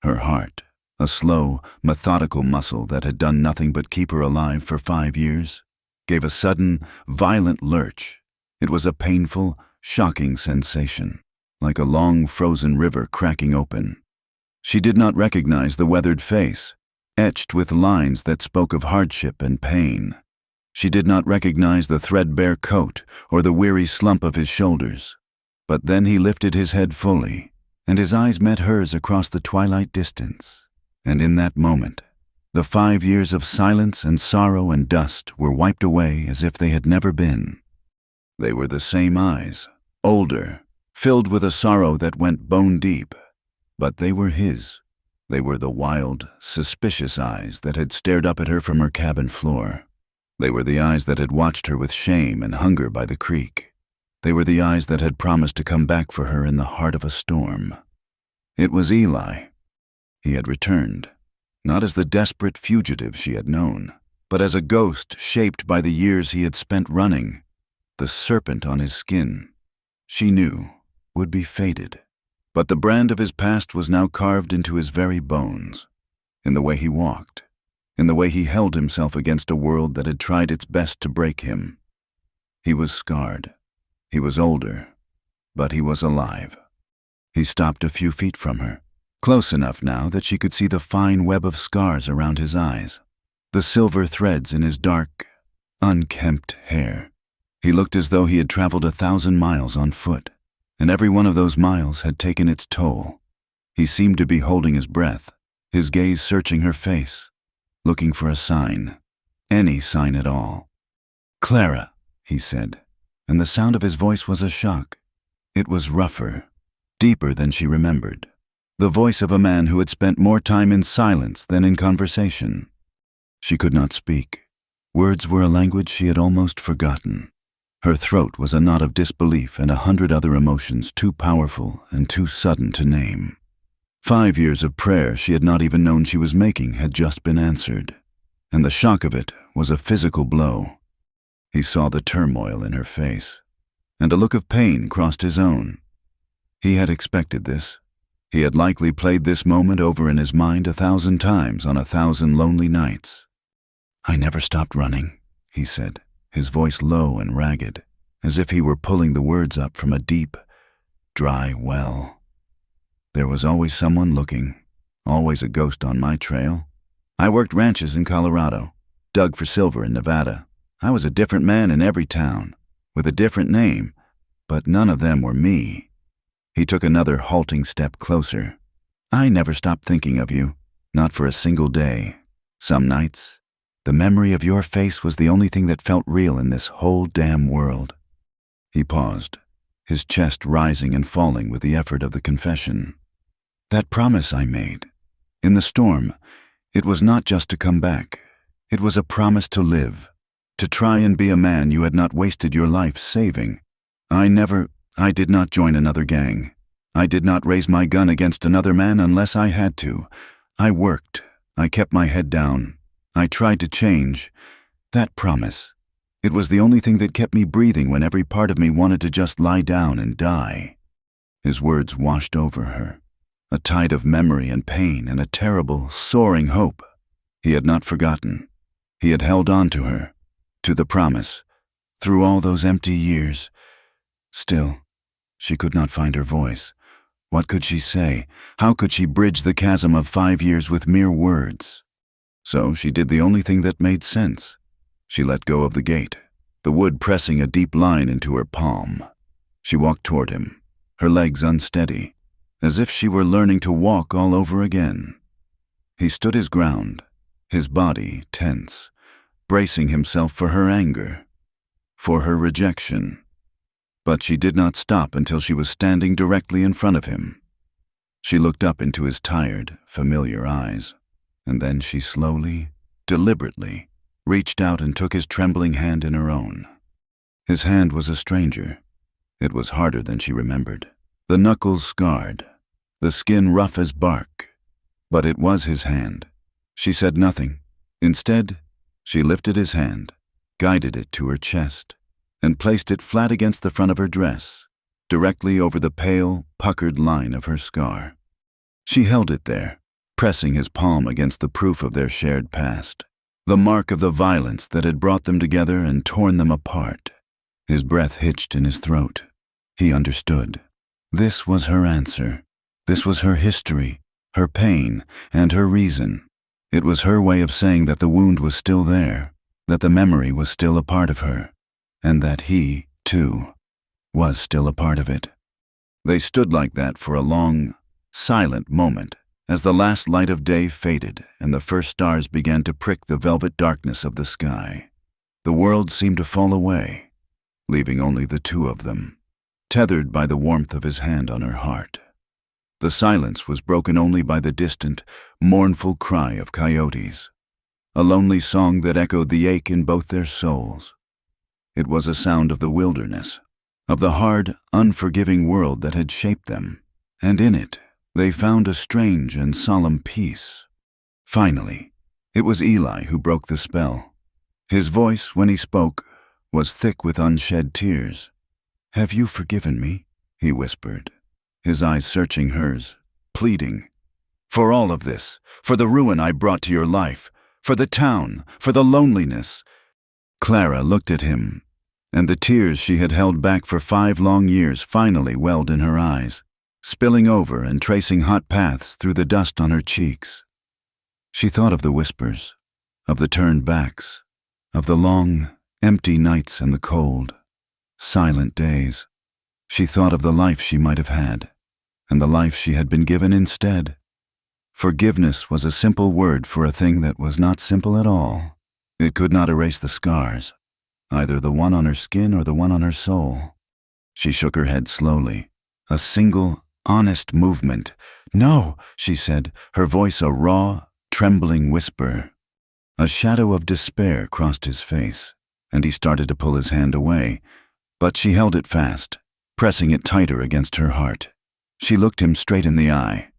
Her heart, a slow, methodical muscle that had done nothing but keep her alive for 5 years, gave a sudden, violent lurch. It was a painful, shocking sensation, like a long frozen river cracking open. She did not recognize the weathered face, etched with lines that spoke of hardship and pain. She did not recognize the threadbare coat or the weary slump of his shoulders. But then he lifted his head fully, and his eyes met hers across the twilight distance. And in that moment, the 5 years of silence and sorrow and dust were wiped away as if they had never been. They were the same eyes, older, filled with a sorrow that went bone deep. But they were his. They were the wild, suspicious eyes that had stared up at her from her cabin floor. They were the eyes that had watched her with shame and hunger by the creek. They were the eyes that had promised to come back for her in the heart of a storm. It was Eli. He had returned, not as the desperate fugitive she had known, but as a ghost shaped by the years he had spent running. The serpent on his skin, she knew, would be faded. But the brand of his past was now carved into his very bones, in the way he walked, in the way he held himself against a world that had tried its best to break him. He was scarred. He was older, but he was alive. He stopped a few feet from her, close enough now that she could see the fine web of scars around his eyes, the silver threads in his dark, unkempt hair. He looked as though he had traveled 1,000 miles on foot, and every one of those miles had taken its toll. He seemed to be holding his breath, his gaze searching her face, looking for a sign, any sign at all. "Clara," he said, and the sound of his voice was a shock. It was rougher, deeper than she remembered, the voice of a man who had spent more time in silence than in conversation. She could not speak. Words were a language she had almost forgotten. Her throat was a knot of disbelief and 100 other emotions too powerful and too sudden to name. 5 years of prayer she had not even known she was making had just been answered, and the shock of it was a physical blow. He saw the turmoil in her face, and a look of pain crossed his own. He had expected this. He had likely played this moment over in his mind 1,000 times on 1,000 lonely nights. "I never stopped running," he said, his voice low and ragged, as if he were pulling the words up from a deep, dry well. "There was always someone looking, always a ghost on my trail. I worked ranches in Colorado, dug for silver in Nevada. I was a different man in every town, with a different name, but none of them were me." He took another halting step closer. "I never stopped thinking of you, not for a single day. Some nights, the memory of your face was the only thing that felt real in this whole damn world." He paused, his chest rising and falling with the effort of the confession. "That promise I made, in the storm, it was not just to come back. It was a promise to live, to try and be a man you had not wasted your life saving. I did not join another gang. I did not raise my gun against another man unless I had to. I worked. I kept my head down. I tried to change. That promise, it was the only thing that kept me breathing when every part of me wanted to just lie down and die." His words washed over her, a tide of memory and pain and a terrible, soaring hope. He had not forgotten. He had held on to her, to the promise, through all those empty years. Still, she could not find her voice. What could she say? How could she bridge the chasm of 5 years with mere words? So she did the only thing that made sense. She let go of the gate, the wood pressing a deep line into her palm. She walked toward him, her legs unsteady, as if she were learning to walk all over again. He stood his ground, his body tense, bracing himself for her anger, for her rejection. But she did not stop until she was standing directly in front of him. She looked up into his tired, familiar eyes, and then she slowly, deliberately, reached out and took his trembling hand in her own. His hand was a stranger. It was harder than she remembered, the knuckles scarred, the skin rough as bark. But it was his hand. She said nothing. Instead, she lifted his hand, guided it to her chest, and placed it flat against the front of her dress, directly over the pale, puckered line of her scar. She held it there, pressing his palm against the proof of their shared past, the mark of the violence that had brought them together and torn them apart. His breath hitched in his throat. He understood. This was her answer. This was her history, her pain, and her reason. It was her way of saying that the wound was still there, that the memory was still a part of her, and that he, too, was still a part of it. They stood like that for a long, silent moment as the last light of day faded and the first stars began to prick the velvet darkness of the sky. The world seemed to fall away, leaving only the two of them, tethered by the warmth of his hand on her heart. The silence was broken only by the distant, mournful cry of coyotes, a lonely song that echoed the ache in both their souls. It was a sound of the wilderness, of the hard, unforgiving world that had shaped them, and in it they found a strange and solemn peace. Finally, it was Eli who broke the spell. His voice, when he spoke, was thick with unshed tears. "Have you forgiven me?" he whispered, his eyes searching hers, pleading. "For all of this, for the ruin I brought to your life, for the town, for the loneliness." Clara looked at him, and the tears she had held back for 5 long years finally welled in her eyes, spilling over and tracing hot paths through the dust on her cheeks. She thought of the whispers, of the turned backs, of the long, empty nights and the cold, silent days. She thought of the life she might have had, and the life she had been given instead. Forgiveness was a simple word for a thing that was not simple at all. It could not erase the scars, either the one on her skin or the one on her soul. She shook her head slowly, a single, honest movement. "No," she said, her voice a raw, trembling whisper. A shadow of despair crossed his face, and he started to pull his hand away, but she held it fast, pressing it tighter against her heart. She looked him straight in the eye,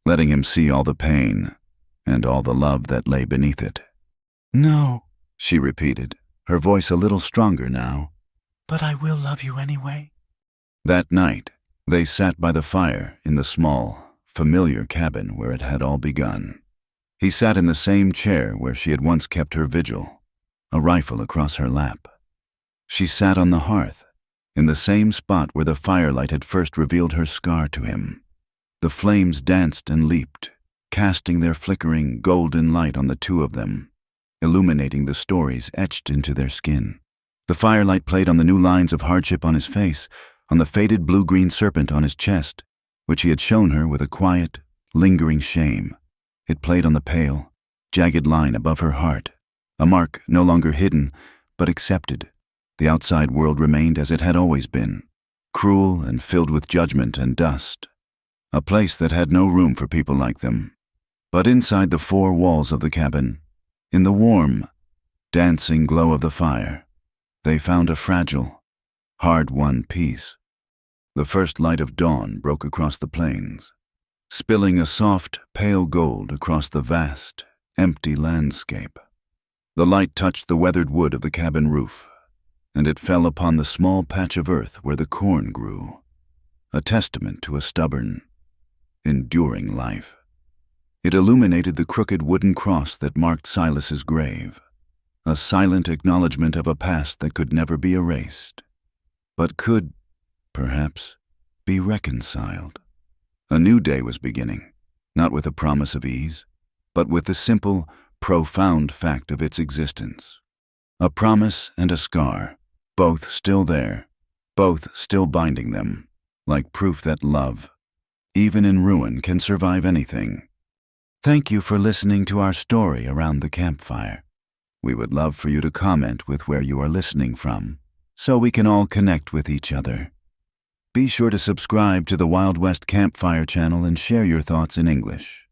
letting him see all the pain and all the love that lay beneath it. "No," she repeated, her voice a little stronger now. "But I will love you anyway." That night, they sat by the fire in the small, familiar cabin where it had all begun. He sat in the same chair where she had once kept her vigil, a rifle across her lap. She sat on the hearth, in the same spot where the firelight had first revealed her scar to him. The flames danced and leaped, casting their flickering, golden light on the two of them, illuminating the stories etched into their skin. The firelight played on the new lines of hardship on his face, on the faded blue-green serpent on his chest, which he had shown her with a quiet, lingering shame. It played on the pale, jagged line above her heart, a mark no longer hidden, but accepted. The outside world remained as it had always been, cruel and filled with judgment and dust, a place that had no room for people like them. But inside the 4 walls of the cabin, in the warm, dancing glow of the fire, they found a fragile, hard-won peace. The first light of dawn broke across the plains, spilling a soft, pale gold across the vast, empty landscape. The light touched the weathered wood of the cabin roof, and it fell upon the small patch of earth where the corn grew, a testament to a stubborn, enduring life. It illuminated the crooked wooden cross that marked Silas's grave, a silent acknowledgement of a past that could never be erased, but could, perhaps, be reconciled. A new day was beginning, not with a promise of ease, but with the simple, profound fact of its existence. A promise and a scar, both still there, both still binding them, like proof that love, even in ruin, can survive anything. Thank you for listening to our story around the campfire. We would love for you to comment with where you are listening from, so we can all connect with each other. Be sure to subscribe to the Wild West Campfire channel and share your thoughts in English.